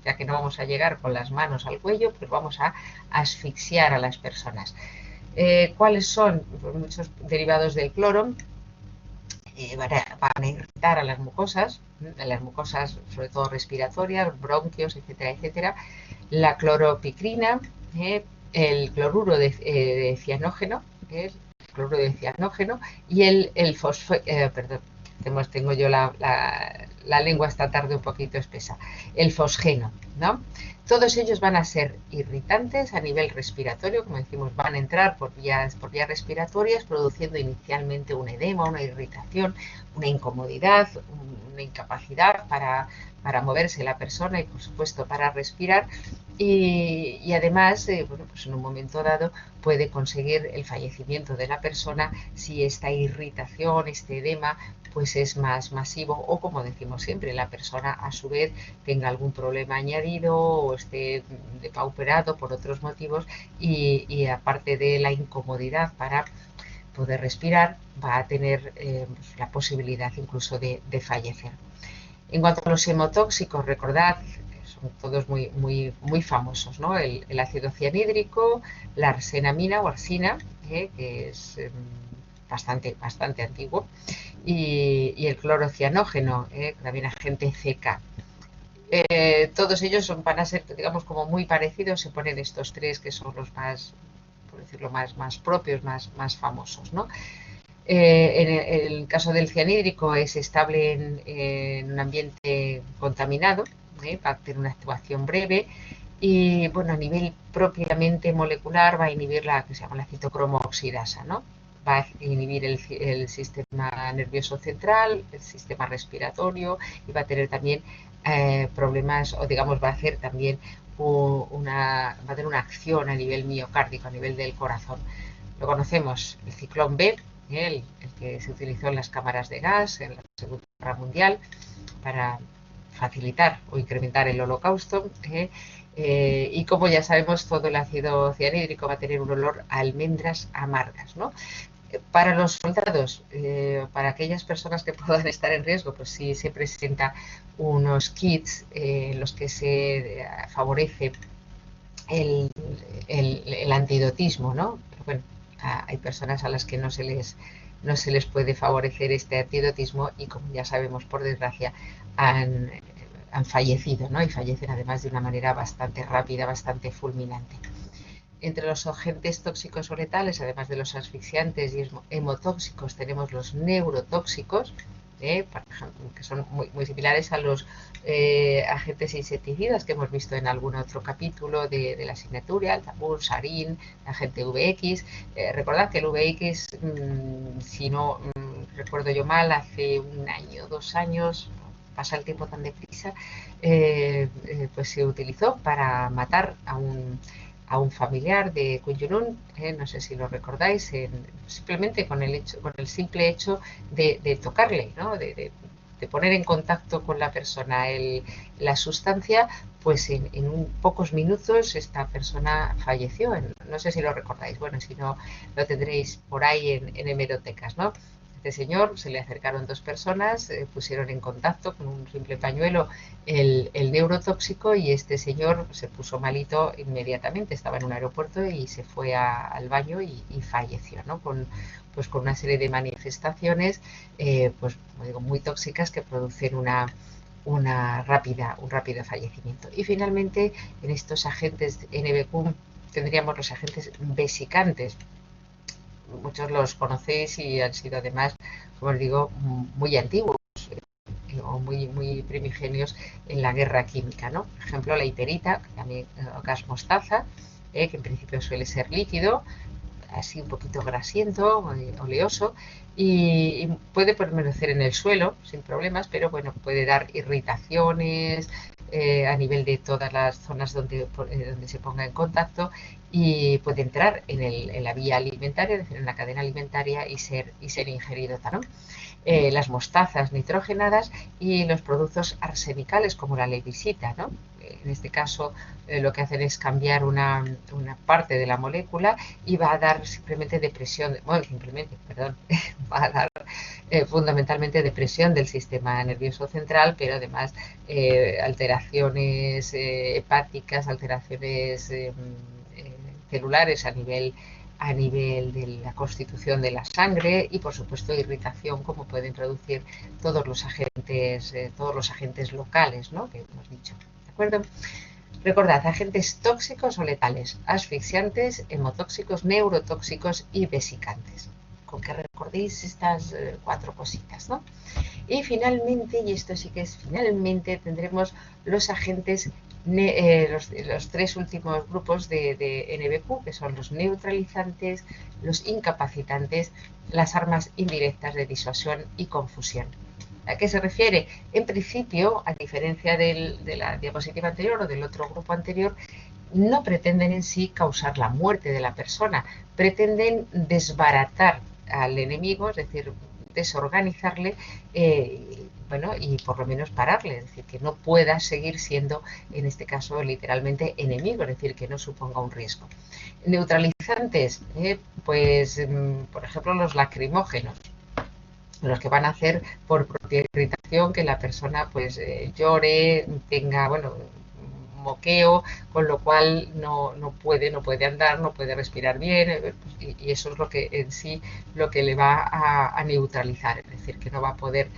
ya que no vamos a llegar con las manos al cuello, pues vamos a asfixiar a las personas. ¿Cuáles son? Pues muchos derivados del cloro. Van a irritar a las mucosas sobre todo respiratorias, bronquios, etcétera, etcétera. La cloropicrina, el cloruro de cianógeno, y el fosfato, perdón, tengo yo la lengua esta tarde un poquito espesa, el fosgeno, ¿no? Todos ellos van a ser irritantes a nivel respiratorio, como decimos, van a entrar por vías respiratorias, produciendo inicialmente un edema, una irritación, una incomodidad, una incapacidad para moverse la persona y, por supuesto, para respirar. Y además, bueno, pues en un momento dado puede conseguir el fallecimiento de la persona si esta irritación, este edema, pues es más masivo o, como decimos siempre, la persona a su vez tenga algún problema añadido o esté depauperado por otros motivos y aparte de la incomodidad para poder respirar, va a tener pues la posibilidad incluso de fallecer. En cuanto a los hemotóxicos, recordad, son todos muy famosos, ¿no? El ácido cianhídrico, la arsenamina o arsina, que es bastante antiguo, y el clorocianógeno, también agente CK. Todos ellos van a ser, digamos, como muy parecidos. Se ponen estos tres que son los más, por decirlo, más propios, más famosos, ¿no? En el caso del cianhídrico es estable en un ambiente contaminado, va a tener una actuación breve y, bueno, a nivel propiamente molecular va a inhibir la que se llama la citocromo oxidasa, ¿no? Va a inhibir el sistema nervioso central, el sistema respiratorio y va a tener también problemas, o digamos, va a hacer también va a tener una acción a nivel miocárdico, a nivel del corazón. Lo conocemos, el ciclón B, el que se utilizó en las cámaras de gas en la Segunda Guerra Mundial para facilitar o incrementar el holocausto. Y como ya sabemos, todo el ácido cianhídrico va a tener un olor a almendras amargas, ¿no? Para los soldados, para aquellas personas que puedan estar en riesgo, pues sí se presenta unos kits en los que se favorece el antidotismo, ¿no? Pero bueno, hay personas a las que no se les puede favorecer este antidotismo y, como ya sabemos, por desgracia, han fallecido, ¿no? Y fallecen además de una manera bastante rápida, bastante fulminante. Entre los agentes tóxicos o letales, además de los asfixiantes y hemotóxicos, tenemos los neurotóxicos, por ejemplo, que son muy similares a los agentes insecticidas que hemos visto en algún otro capítulo de la asignatura, el tabur, sarín, el agente VX. Recordad que el VX, si no recuerdo yo mal, hace un año, 2 años, pasa el tiempo tan deprisa, pues se utilizó para matar a un familiar de Kun Jong-un, no sé si lo recordáis, simplemente con el simple hecho de tocarle, ¿no? de poner en contacto con la persona la sustancia, pues en pocos minutos esta persona falleció. No sé si lo recordáis, bueno, si no lo tendréis por ahí en hemerotecas, ¿no? Este señor, se le acercaron 2 personas, pusieron en contacto con un simple pañuelo el neurotóxico y este señor se puso malito inmediatamente. Estaba en un aeropuerto y se fue al baño y falleció, ¿no? Con una serie de manifestaciones, pues como digo, muy tóxicas que producen un rápido fallecimiento. Y finalmente, en estos agentes NBQ tendríamos los agentes vesicantes. Muchos los conocéis y han sido además, como os digo, muy antiguos o muy primigenios en la guerra química, ¿no? Por ejemplo, la hiperita, también gas mostaza, que en principio suele ser líquido, así un poquito grasiento, oleoso, y puede permanecer en el suelo sin problemas, pero bueno, puede dar irritaciones a nivel de todas las zonas donde se ponga en contacto y puede entrar en la vía alimentaria, es decir, en la cadena alimentaria y ser ingerido también. Las mostazas nitrogenadas y los productos arsenicales como la levisita, ¿no? En este caso lo que hacen es cambiar una parte de la molécula y va a dar simplemente depresión, va a dar fundamentalmente depresión del sistema nervioso central, pero además alteraciones hepáticas, alteraciones celulares a nivel de la constitución de la sangre y, por supuesto, irritación, como pueden producir todos los agentes locales, ¿no? Que hemos dicho. ¿De acuerdo? Recordad, agentes tóxicos o letales, asfixiantes, hemotóxicos, neurotóxicos y vesicantes. Con que recordéis estas 4 cositas, ¿no? Y finalmente, y esto sí que es finalmente, tendremos los agentes, los tres últimos grupos de NBQ, que son los neutralizantes, los incapacitantes, las armas indirectas de disuasión y confusión. ¿A qué se refiere? En principio, a diferencia de la diapositiva anterior o del otro grupo anterior, no pretenden en sí causar la muerte de la persona, pretenden desbaratar al enemigo, es decir, desorganizarle, bueno, y por lo menos pararle, es decir, que no pueda seguir siendo, en este caso, literalmente enemigo, es decir, que no suponga un riesgo. Neutralizantes, pues, por ejemplo, los lacrimógenos, los que van a hacer por propia irritación que la persona pues llore, tenga, bueno, moqueo, con lo cual no puede andar, no puede respirar bien, y eso es lo que en sí lo que le va a neutralizar, es decir, que no va a poder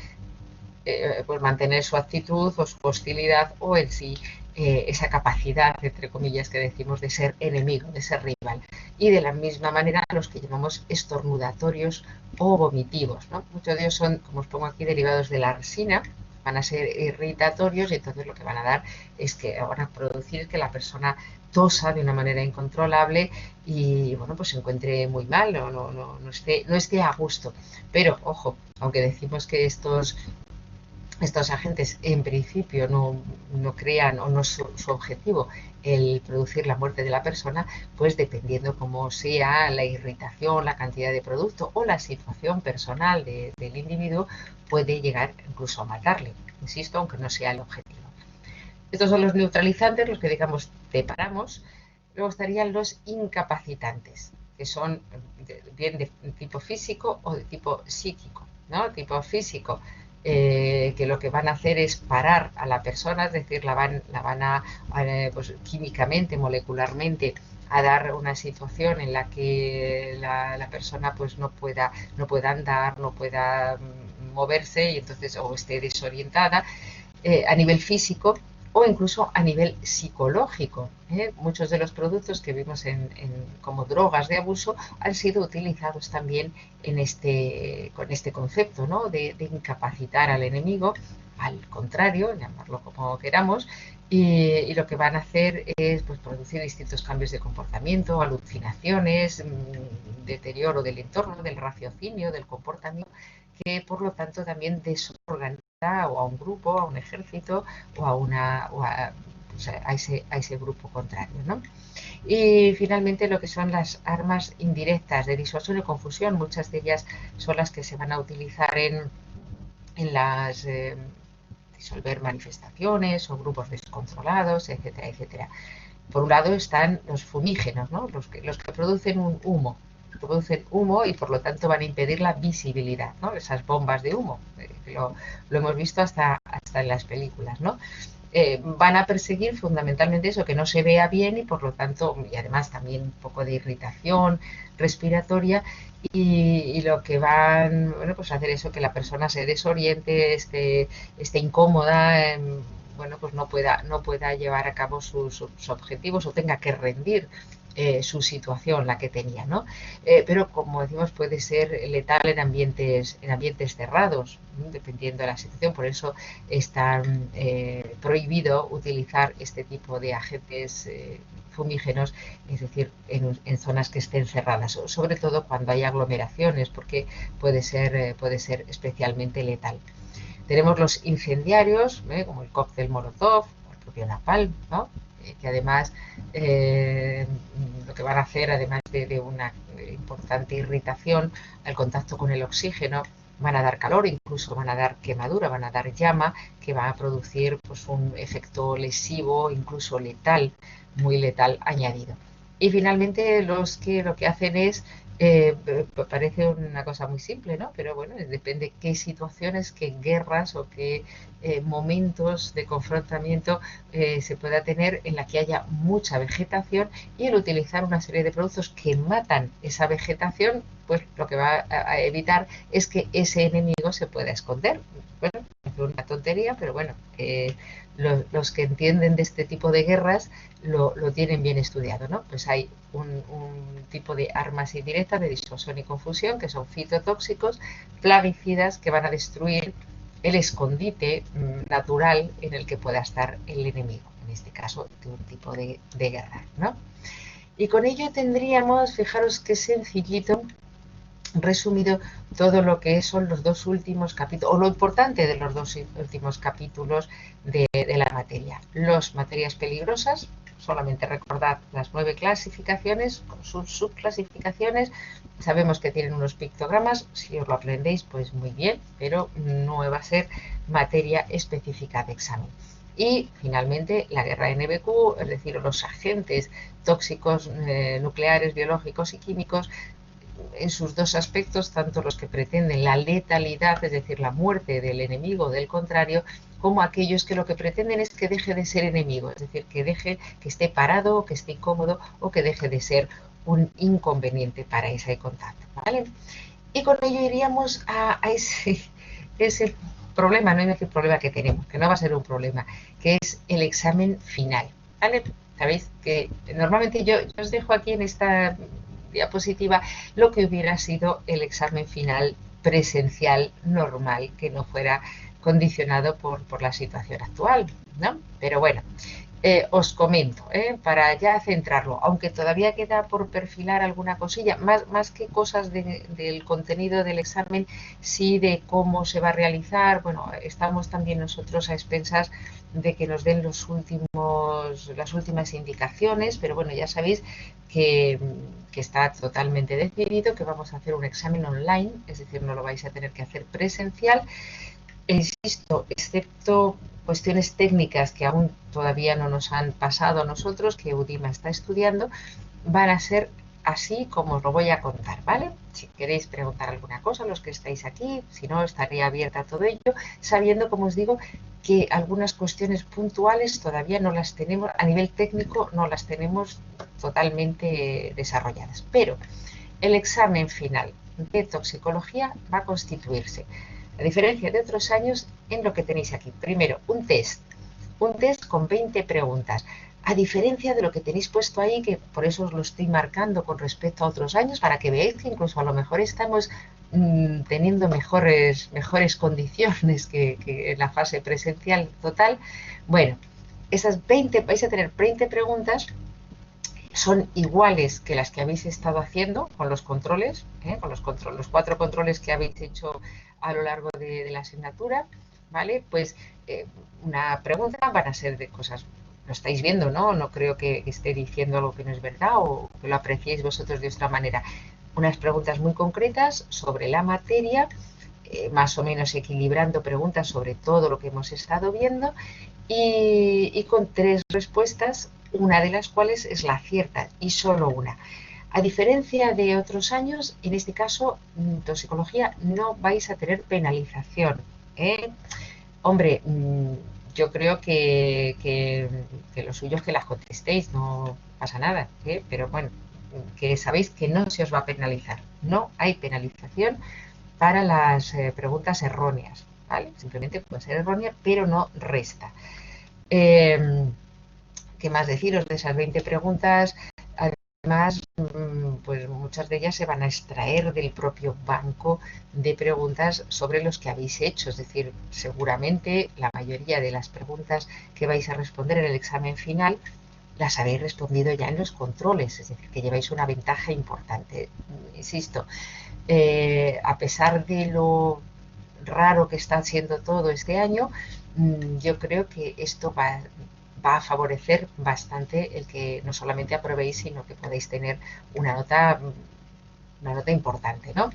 pues mantener su actitud o su hostilidad o en sí esa capacidad, entre comillas, que decimos de ser enemigo, de ser rival. Y de la misma manera los que llamamos estornudatorios o vomitivos, ¿no? Muchos de ellos son, como os pongo aquí, derivados de la resina, van a ser irritatorios y entonces lo que van a dar es que van a producir que la persona tosa de una manera incontrolable y bueno, pues se encuentre muy mal, no esté a gusto. Pero, ojo, aunque decimos que estos agentes en principio no crean o no es su objetivo el producir la muerte de la persona, pues dependiendo cómo sea la irritación, la cantidad de producto o la situación personal del individuo, puede llegar incluso a matarle, insisto, aunque no sea el objetivo. Estos son los neutralizantes, los que digamos separamos. Luego estarían los incapacitantes, que son bien de tipo físico o de tipo psíquico, ¿no? Tipo físico, que lo que van a hacer es parar a la persona, es decir, la van a pues, químicamente, molecularmente, a dar una situación en la que la persona pues no pueda andar, no pueda moverse y entonces o esté desorientada a nivel físico o incluso a nivel psicológico. Muchos de los productos que vimos como drogas de abuso han sido utilizados también con este concepto, ¿no? de incapacitar al enemigo, al contrario, llamarlo como queramos, y lo que van a hacer es pues, producir distintos cambios de comportamiento, alucinaciones, deterioro del entorno, del raciocinio, del comportamiento, que por lo tanto también desorganiza o a un grupo, a un ejército pues a ese grupo contrario, ¿no? Y finalmente lo que son las armas indirectas de disuasión y confusión, muchas de ellas son las que se van a utilizar en las disolver manifestaciones o grupos descontrolados, etcétera, etcétera. Por un lado están los fumígenos, ¿no? los que producen un humo, producen humo y por lo tanto van a impedir la visibilidad, ¿no? Esas bombas de humo, lo hemos visto hasta en las películas, ¿no? Van a perseguir fundamentalmente eso, que no se vea bien y por lo tanto, y además también un poco de irritación respiratoria y lo que van, bueno, pues a hacer eso, que la persona se desoriente, esté incómoda, bueno, pues no pueda llevar a cabo sus objetivos o tenga que rendir su situación, la que tenía, ¿no? Pero como decimos, puede ser letal en ambientes cerrados, ¿no? Dependiendo de la situación, por eso está prohibido utilizar este tipo de agentes fumígenos, es decir, en zonas que estén cerradas, sobre todo cuando hay aglomeraciones, porque puede ser especialmente letal. Tenemos los incendiarios, como el cóctel Molotov, o el propio Napalm, ¿no? Que además lo que van a hacer, además de una importante irritación al contacto con el oxígeno, van a dar calor, incluso van a dar quemadura, van a dar llama, que va a producir pues, un efecto lesivo, incluso letal, muy letal añadido. Y finalmente lo que hacen es parece una cosa muy simple, ¿no? Pero bueno, depende qué situaciones, qué guerras o qué momentos de confrontamiento se pueda tener en la que haya mucha vegetación y el utilizar una serie de productos que matan esa vegetación, pues lo que va a evitar es que ese enemigo se pueda esconder. Bueno, es una tontería, pero bueno, los que entienden de este tipo de guerras lo tienen bien estudiado, ¿no? Pues hay un tipo de armas indirectas de disuasión y confusión que son fitotóxicos, plaguicidas que van a destruir el escondite natural en el que pueda estar el enemigo, en este caso de un tipo de guerra, ¿no? Y con ello tendríamos, fijaros qué sencillito, resumido todo lo que son los dos últimos capítulos, o lo importante de los dos últimos capítulos de la materia. Las materias peligrosas, solamente recordad las 9 clasificaciones con sus subclasificaciones. Sabemos que tienen unos pictogramas, si os lo aprendéis pues muy bien, pero no va a ser materia específica de examen. Y finalmente la guerra NBQ, es decir, los agentes tóxicos nucleares, biológicos y químicos, en sus dos aspectos, tanto los que pretenden la letalidad, es decir, la muerte del enemigo o del contrario, como aquellos que lo que pretenden es que deje de ser enemigo, es decir, que deje, que esté parado, que esté incómodo o que deje de ser un inconveniente para ese contacto, ¿vale? Y con ello iríamos a ese problema, no es el problema que tenemos, que no va a ser un problema, que es el examen final, ¿vale? Sabéis que normalmente yo os dejo aquí en esta diapositiva lo que hubiera sido el examen final presencial normal, que no fuera condicionado por la situación actual, ¿no? Pero bueno, os comento, para ya centrarlo, aunque todavía queda por perfilar alguna cosilla, más que cosas del contenido del examen, sí de cómo se va a realizar. Bueno, estamos también nosotros a expensas de que nos den las últimas indicaciones, pero bueno, ya sabéis que está totalmente decidido que vamos a hacer un examen online, es decir, no lo vais a tener que hacer presencial. Insisto, excepto cuestiones técnicas que aún todavía no nos han pasado a nosotros, que Udima está estudiando, van a ser así como os lo voy a contar, ¿vale? Si queréis preguntar alguna cosa, los que estáis aquí, si no, estaría abierta a todo ello, sabiendo, como os digo, que algunas cuestiones puntuales todavía no las tenemos, a nivel técnico no las tenemos totalmente desarrolladas. Pero el examen final de toxicología va a constituirse, a diferencia de otros años, en lo que tenéis aquí. Primero, un test con 20 preguntas. A diferencia de lo que tenéis puesto ahí, que por eso os lo estoy marcando con respecto a otros años, para que veáis que incluso a lo mejor estamos teniendo mejores condiciones que en la fase presencial total. Bueno, esas 20, vais a tener 20 preguntas, son iguales que las que habéis estado haciendo con los controles, con los 4 controles que habéis hecho a lo largo de la asignatura, ¿vale? Pues una pregunta van a ser de cosas, lo estáis viendo, ¿no? No creo que esté diciendo algo que no es verdad o que lo apreciéis vosotros de otra manera. Unas preguntas muy concretas sobre la materia, más o menos equilibrando preguntas sobre todo lo que hemos estado viendo, y con 3 respuestas, una de las cuales es la cierta y solo una. A diferencia de otros años, en este caso, toxicología, no vais a tener penalización, ¿eh? Hombre, yo creo que lo suyo es que las contestéis, no pasa nada, ¿eh? Pero bueno, que sabéis que no se os va a penalizar. No hay penalización para las preguntas erróneas, ¿vale? Simplemente puede ser errónea, pero no resta. ¿Qué más deciros de esas 20 preguntas? Además, pues muchas de ellas se van a extraer del propio banco de preguntas sobre los que habéis hecho. Es decir, seguramente la mayoría de las preguntas que vais a responder en el examen final las habéis respondido ya en los controles. Es decir, que lleváis una ventaja importante. Insisto, a pesar de lo raro que está siendo todo este año, yo creo que esto va a favorecer bastante el que no solamente aprobéis, sino que podéis tener una nota importante, ¿no?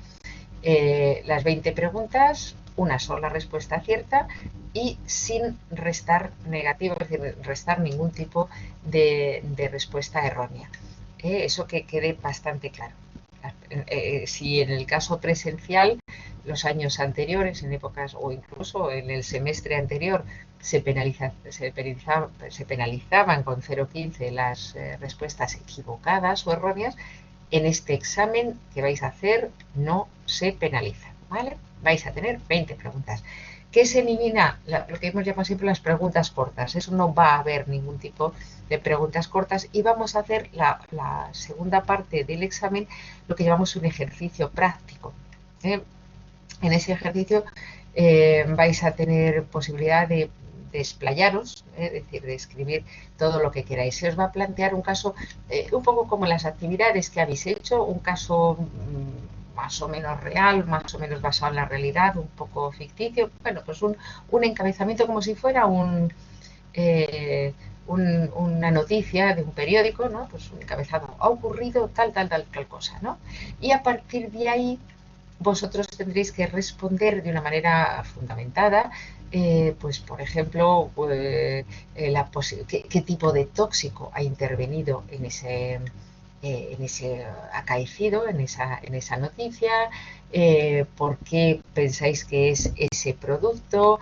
Las 20 preguntas, una sola respuesta cierta y sin restar negativo, es decir, restar ningún tipo de respuesta errónea. Eso que quede bastante claro. Si en el caso presencial, los años anteriores, en épocas o incluso en el semestre anterior, se penalizaban con 0,15 las respuestas equivocadas o erróneas, en este examen que vais a hacer no se penaliza, ¿vale? Vais a tener 20 preguntas. ¿Qué se elimina? Lo que hemos llamado siempre las preguntas cortas. Eso no va a haber ningún tipo de preguntas cortas y vamos a hacer la segunda parte del examen, lo que llamamos un ejercicio práctico. En ese ejercicio vais a tener posibilidad de explayaros, es decir, de escribir todo lo que queráis. Se os va a plantear un caso, un poco como las actividades que habéis hecho, un caso más o menos real, más o menos basado en la realidad, un poco ficticio, bueno, pues un encabezamiento como si fuera una noticia de un periódico, ¿no? Pues un encabezado, ha ocurrido tal cosa, ¿no? Y a partir de ahí vosotros tendréis que responder de una manera fundamentada, pues por ejemplo, qué tipo de tóxico ha intervenido en ese acaecido, en esa noticia, por qué pensáis que es ese producto,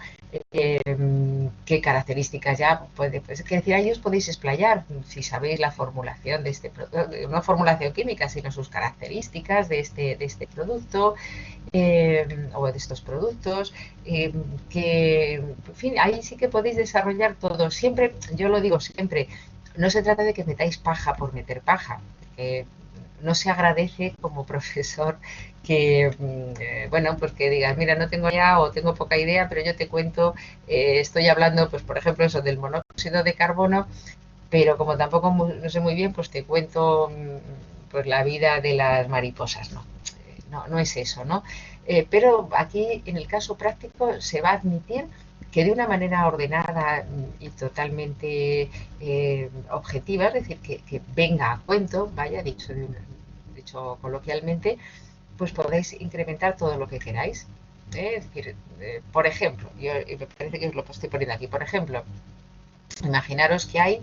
qué características ya puede, pues, que decir, ahí os podéis explayar si sabéis la formulación de este producto, no formulación química, sino sus características de este producto, o de estos productos, que, en fin, ahí sí que podéis desarrollar todo. Siempre, yo lo digo siempre, no se trata de que metáis paja por meter paja, que no se agradece como profesor que, bueno, pues que digas, mira, no tengo ya o tengo poca idea, pero yo te cuento, estoy hablando, pues por ejemplo, eso del monóxido de carbono, pero como tampoco no sé muy bien, pues te cuento pues la vida de las mariposas, ¿no? No es eso, ¿no? Pero aquí, en el caso práctico, se va a admitir que de una manera ordenada y totalmente objetiva, es decir, que venga a cuento, vaya, dicho coloquialmente, pues podéis incrementar todo lo que queráis. Es decir, por ejemplo, me parece que os lo estoy poniendo aquí, por ejemplo, imaginaros que hay,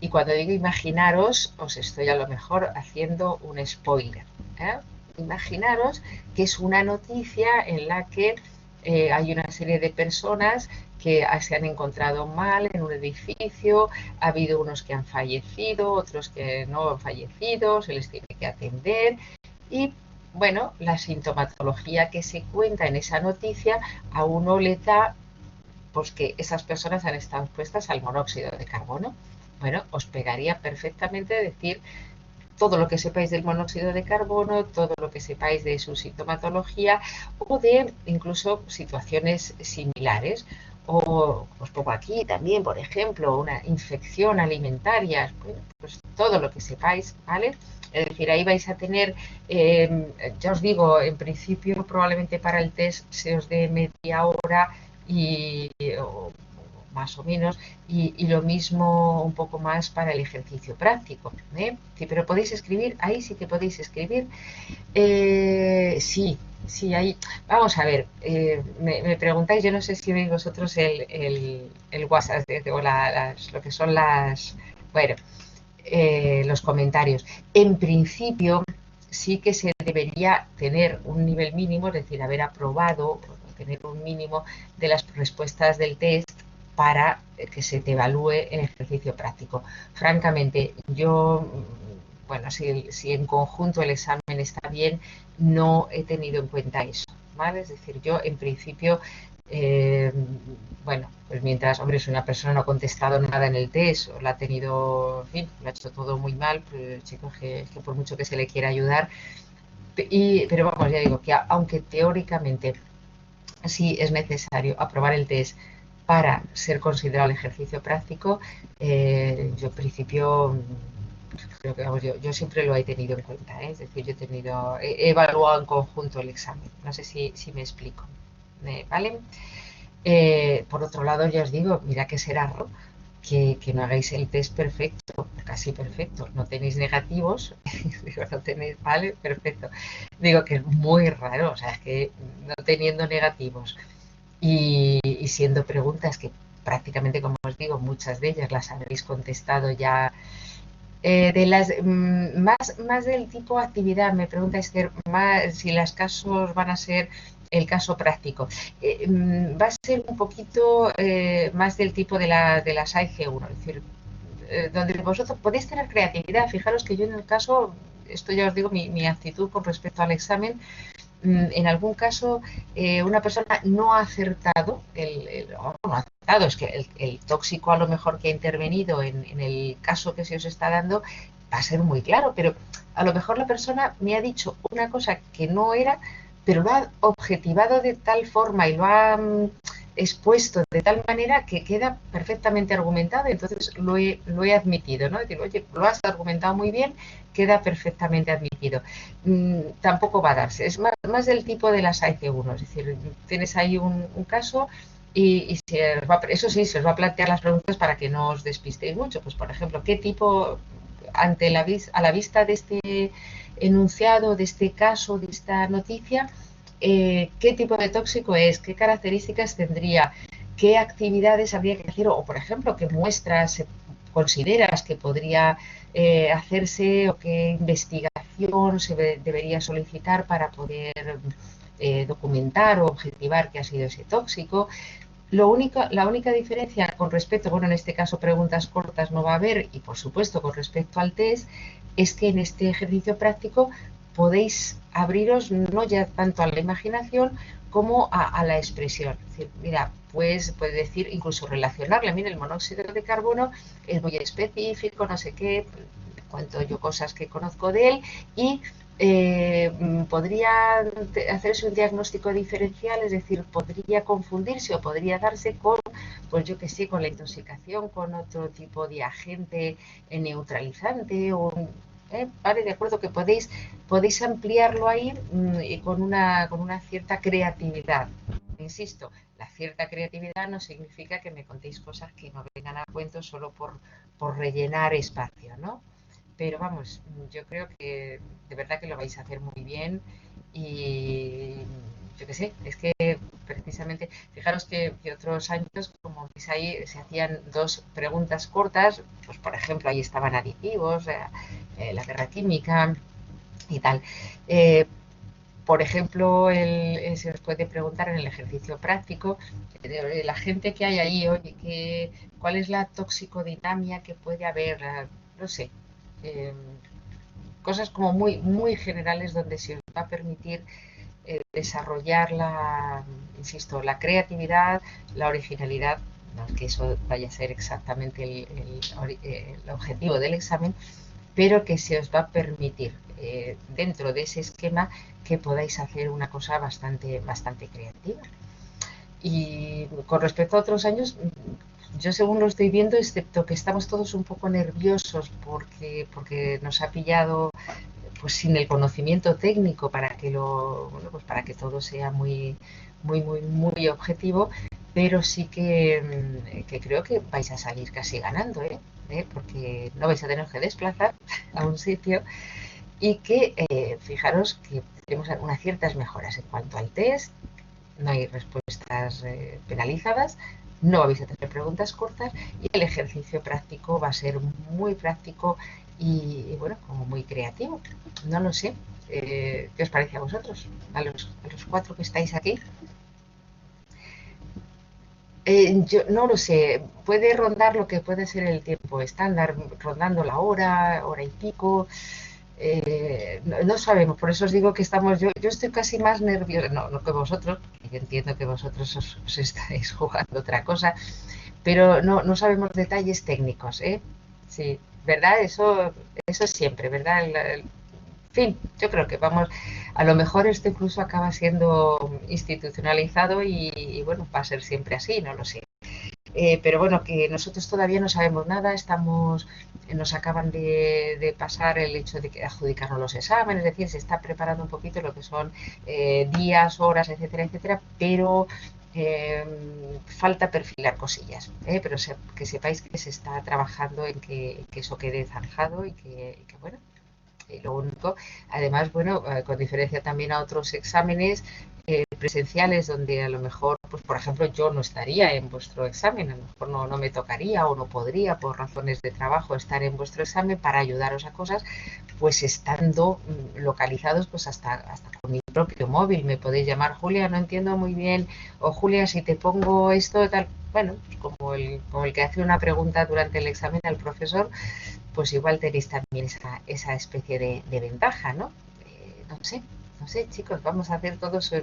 y cuando digo imaginaros, os estoy a lo mejor haciendo un spoiler. ¿Eh? Imaginaros que es una noticia en la que hay una serie de personas que se han encontrado mal en un edificio, ha habido unos que han fallecido, otros que no han fallecido, se les tiene que atender y bueno, la sintomatología que se cuenta en esa noticia a uno le da pues que esas personas han estado expuestas al monóxido de carbono. Bueno, os pegaría perfectamente decir todo lo que sepáis del monóxido de carbono, todo lo que sepáis de su sintomatología o de incluso situaciones similares. O os pongo aquí también, por ejemplo, una infección alimentaria, bueno, pues todo lo que sepáis, ¿vale? Es decir, ahí vais a tener, ya os digo, en principio probablemente para el test se os dé media hora o más o menos, y lo mismo un poco más para el ejercicio práctico. ¿Eh? Sí, pero podéis escribir, ahí sí que podéis escribir. Sí, sí, ahí. Vamos a ver, me preguntáis, yo no sé si veis vosotros el WhatsApp o lo que son bueno, los comentarios. En principio, sí que se debería tener un nivel mínimo, es decir, haber aprobado, tener un mínimo de las respuestas del test para que se te evalúe en ejercicio práctico. Francamente, yo, bueno, si en conjunto el examen está bien, no he tenido en cuenta eso, ¿vale? Es decir, yo en principio, eh, bueno, pues mientras, hombre, si una persona no ha contestado nada en el test o la ha tenido, en fin, lo ha hecho todo muy mal, pues chicos, que por mucho que se le quiera ayudar, pero vamos, ya digo que aunque teóricamente sí es necesario aprobar el test para ser considerado el ejercicio práctico, yo en principio creo que vamos, yo siempre lo he tenido en cuenta, ¿eh? Es decir, he evaluado en conjunto el examen, no sé si me explico, ¿vale? Por otro lado, ya os digo, mira que será raro que no hagáis el test perfecto, casi perfecto, no tenéis negativos, digo, no tenéis, vale, perfecto. Digo que es muy raro, o sea, es que no teniendo negativos y siendo preguntas que prácticamente, como os digo, muchas de ellas las habréis contestado ya. De las más del tipo actividad, me pregunta Esther, más si los casos van a ser el caso práctico. Va a ser un poquito más del tipo de las AIG1, es decir, donde vosotros podéis tener creatividad. Fijaros que yo en el caso, esto ya os digo, mi actitud con respecto al examen, en algún caso una persona no ha acertado, no ha acertado, es que el tóxico a lo mejor que ha intervenido en el caso que se os está dando va a ser muy claro, pero a lo mejor la persona me ha dicho una cosa que no era, pero lo ha objetivado de tal forma y lo ha expuesto de tal manera que queda perfectamente argumentado, entonces lo he admitido, ¿no? Digo, oye, lo has argumentado muy bien, queda perfectamente admitido. Tampoco va a darse, es más del tipo de las AIC1, es decir, tienes ahí un caso y eso sí, se os va a plantear las preguntas para que no os despistéis mucho. Pues, por ejemplo, ¿qué tipo, a la vista de este enunciado, de este caso, de esta noticia, qué tipo de tóxico es, qué características tendría, qué actividades habría que hacer o por ejemplo, qué muestras consideras que podría hacerse o qué investigación debería solicitar para poder documentar o objetivar qué ha sido ese tóxico. La única diferencia con respecto, bueno, en este caso preguntas cortas no va a haber y por supuesto con respecto al test, es que en este ejercicio práctico podéis abriros no ya tanto a la imaginación como a la expresión. Es decir, mira, pues puede decir, incluso relacionarle, mira, el monóxido de carbono es muy específico, no sé qué, cuento yo cosas que conozco de él y podría hacerse un diagnóstico diferencial, es decir, podría confundirse o podría darse con, pues yo que sé, con la intoxicación, con otro tipo de agente neutralizante o vale, de acuerdo que podéis ampliarlo ahí y con una cierta creatividad. Insisto, la cierta creatividad no significa que me contéis cosas que no vengan a cuento solo por rellenar espacio, ¿no? Pero vamos, yo creo que de verdad que lo vais a hacer muy bien y yo qué sé, es que precisamente, fijaros que otros años, como veis ahí, se hacían dos preguntas cortas, pues por ejemplo, ahí estaban aditivos, la guerra química y tal. Eh, por ejemplo, se os puede preguntar en el ejercicio práctico, la gente que hay ahí, oye, ¿cuál es la toxicodinamia que puede haber? No sé, eh, cosas como muy generales donde se os va a permitir desarrollar insisto, la creatividad, la originalidad, no es que eso vaya a ser exactamente el objetivo del examen, pero que se os va a permitir dentro de ese esquema que podáis hacer una cosa bastante creativa. Y con respecto a otros años, yo según lo estoy viendo, excepto que estamos todos un poco nerviosos porque nos ha pillado pues sin el conocimiento técnico para que bueno, pues para que todo sea muy objetivo, pero sí que creo que vais a salir casi ganando, porque no vais a tener que desplazar a un sitio y que fijaros que tenemos unas ciertas mejoras en cuanto al test, no hay respuestas penalizadas, no vais a tener preguntas cortas y el ejercicio práctico va a ser muy práctico y bueno, como muy creativo. No lo sé. ¿Qué os parece a vosotros? A los cuatro que estáis aquí. Yo no lo sé, puede rondar lo que puede ser el tiempo estándar, rondando la hora y pico. No sabemos, por eso os digo que yo estoy casi más nerviosa, no que vosotros, porque yo entiendo que vosotros os estáis jugando otra cosa, pero no sabemos detalles técnicos, ¿eh? Sí, ¿verdad? Eso siempre, ¿verdad? En fin, yo creo que vamos, a lo mejor esto incluso acaba siendo institucionalizado y bueno, va a ser siempre así, no lo sé. Pero bueno, que nosotros todavía no sabemos nada, nos acaban de pasar el hecho de que adjudicarnos los exámenes, es decir, se está preparando un poquito lo que son días, horas, etcétera, etcétera, pero falta perfilar cosillas, pero que sepáis que se está trabajando en que eso quede zanjado y que bueno, lo único, además, bueno, con diferencia también a otros exámenes presenciales donde a lo mejor, pues por ejemplo, yo no estaría en vuestro examen, a lo mejor no me tocaría o no podría por razones de trabajo estar en vuestro examen para ayudaros a cosas, pues estando localizados pues hasta con mi propio móvil. Me podéis llamar, Julia, no entiendo muy bien, o Julia, si te pongo esto, tal. Bueno, como el que hace una pregunta durante el examen al profesor, pues igual tenéis también esa especie de ventaja, ¿no? No sé, chicos, vamos a hacer todos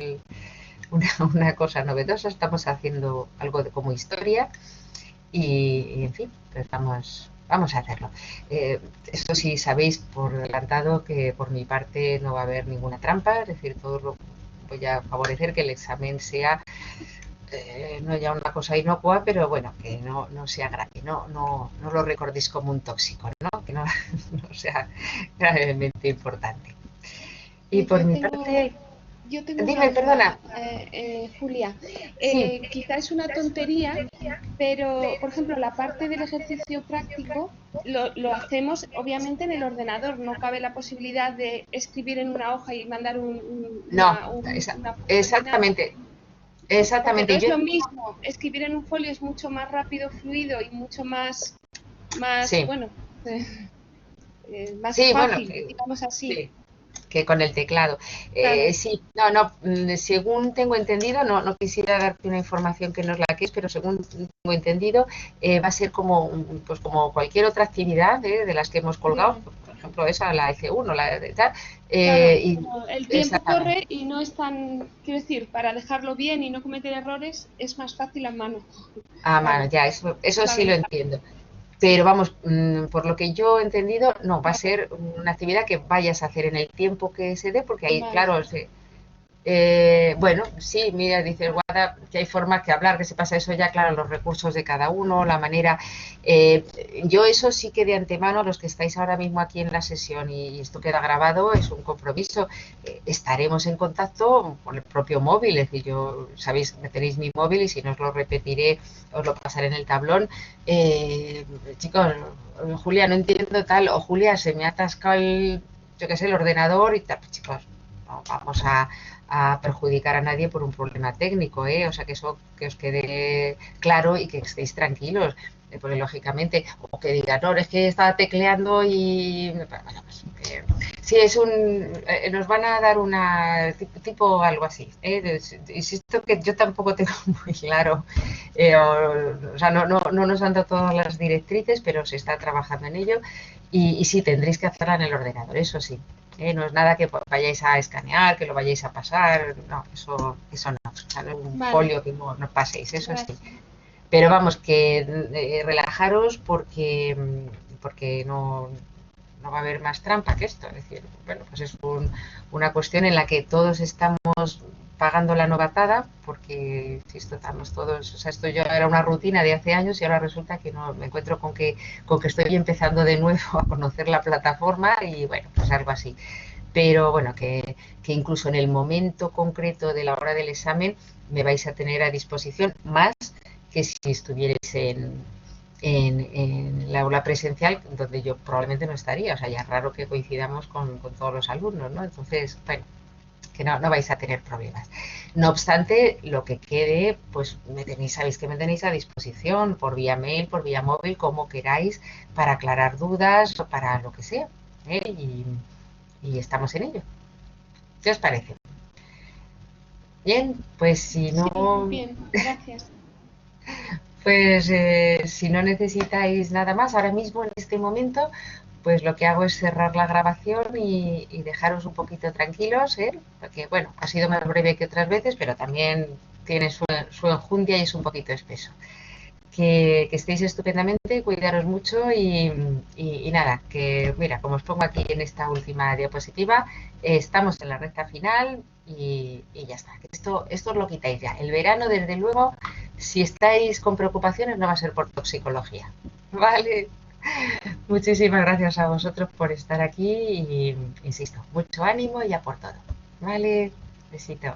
una cosa novedosa, estamos haciendo algo como historia en fin, pues vamos a hacerlo. Esto sí sabéis por adelantado que por mi parte no va a haber ninguna trampa, es decir, voy a favorecer que el examen sea no ya una cosa inocua, pero bueno, que no sea grave, no lo recordéis como un tóxico, ¿no? Que no, no sea gravemente importante. Y por Yo mi tengo, parte, yo tengo una dime, duda, perdona, Julia. sí, Quizá es una tontería, pero, por ejemplo, la parte del ejercicio práctico lo hacemos obviamente en el ordenador. No cabe la posibilidad de escribir en una hoja y mandar no, una foto ni nada. exactamente, Porque no exactamente, es yo, lo mismo. Escribir en un folio es mucho más rápido, fluido y mucho más, sí, bueno, más sí, bueno, fácil, digamos así. sí, que con el teclado. Claro, Sí, según tengo entendido, no quisiera darte una información que no es la que es, pero según tengo entendido, va a ser como, pues como cualquier otra actividad de las que hemos colgado, bien. por ejemplo, esa, la F1, la de tal, Claro, y como el tiempo exactamente. corre y no es tan, quiero decir, para dejarlo bien y no cometer errores es más fácil a mano. Ah, Claro, mano, ya, eso es la sí lo ventaja. entiendo. Pero vamos, por lo que yo he entendido, no, va a Claro, ser una actividad que vayas a hacer en el tiempo que se dé, porque ahí, vale, claro, bueno, sí, mira, dice el Guada que hay formas que hablar, que se pasa eso ya, claro, los recursos de cada uno, la manera. eh, yo eso sí que de antemano, los que estáis ahora mismo aquí en la sesión y esto queda grabado, es un compromiso. Estaremos en contacto por el propio móvil, es decir, yo, sabéis, me tenéis mi móvil y si no os lo repetiré, os lo pasaré en el tablón. Chicos, Julia, no entiendo tal, o Julia, se me ha atascado yo qué sé, el ordenador y tal, pues, chicos, no vamos a perjudicar a nadie por un problema técnico, ¿eh? O sea, que eso que os quede claro y que estéis tranquilos, porque lógicamente, o que digan, no, es que estaba tecleando y, bueno, pues, sí, nos van a dar una, tipo algo así, ¿eh? Insisto que yo tampoco tengo muy claro, o sea, no nos han dado todas las directrices, pero se está trabajando en ello y sí, tendréis que hacerla en el ordenador, eso sí. No es nada que vayáis a escanear, que lo vayáis a pasar, no, eso no. O sea, no es un vale, folio que no paséis, eso sí. gracias. Pero vamos, que relajaros porque no va a haber más trampa que esto. Es decir, bueno, pues es una cuestión en la que todos estamos pagando la novatada, porque insisto, estamos todos, o sea, esto ya era una rutina de hace años y ahora resulta que no me encuentro con que estoy empezando de nuevo a conocer la plataforma y bueno, pues algo así. Pero bueno, que incluso en el momento concreto de la hora del examen me vais a tener a disposición más que si estuvierais en la aula presencial, donde yo probablemente no estaría. O sea, ya es raro que coincidamos con todos los alumnos, ¿no? Entonces, bueno, que no vais a tener problemas. No obstante, lo que quede, pues sabéis que me tenéis a disposición por vía mail, por vía móvil, como queráis, para aclarar dudas o para lo que sea. ¿eh? Y estamos en ello. ¿Qué os parece? Bien, pues Sí, bien, gracias. si no necesitáis nada más ahora mismo en este momento, pues lo que hago es cerrar la grabación y dejaros un poquito tranquilos, ¿eh? Porque bueno, ha sido más breve que otras veces, pero también tiene su enjundia y es un poquito espeso. Que estéis estupendamente, cuidaros mucho y nada, que mira, como os pongo aquí en esta última diapositiva, estamos en la recta final y ya está. Esto os lo quitáis ya. El verano, desde luego, si estáis con preocupaciones, no va a ser por toxicología. Vale, muchísimas gracias a vosotros por estar aquí y, insisto, mucho ánimo y a por todo. Vale, besito.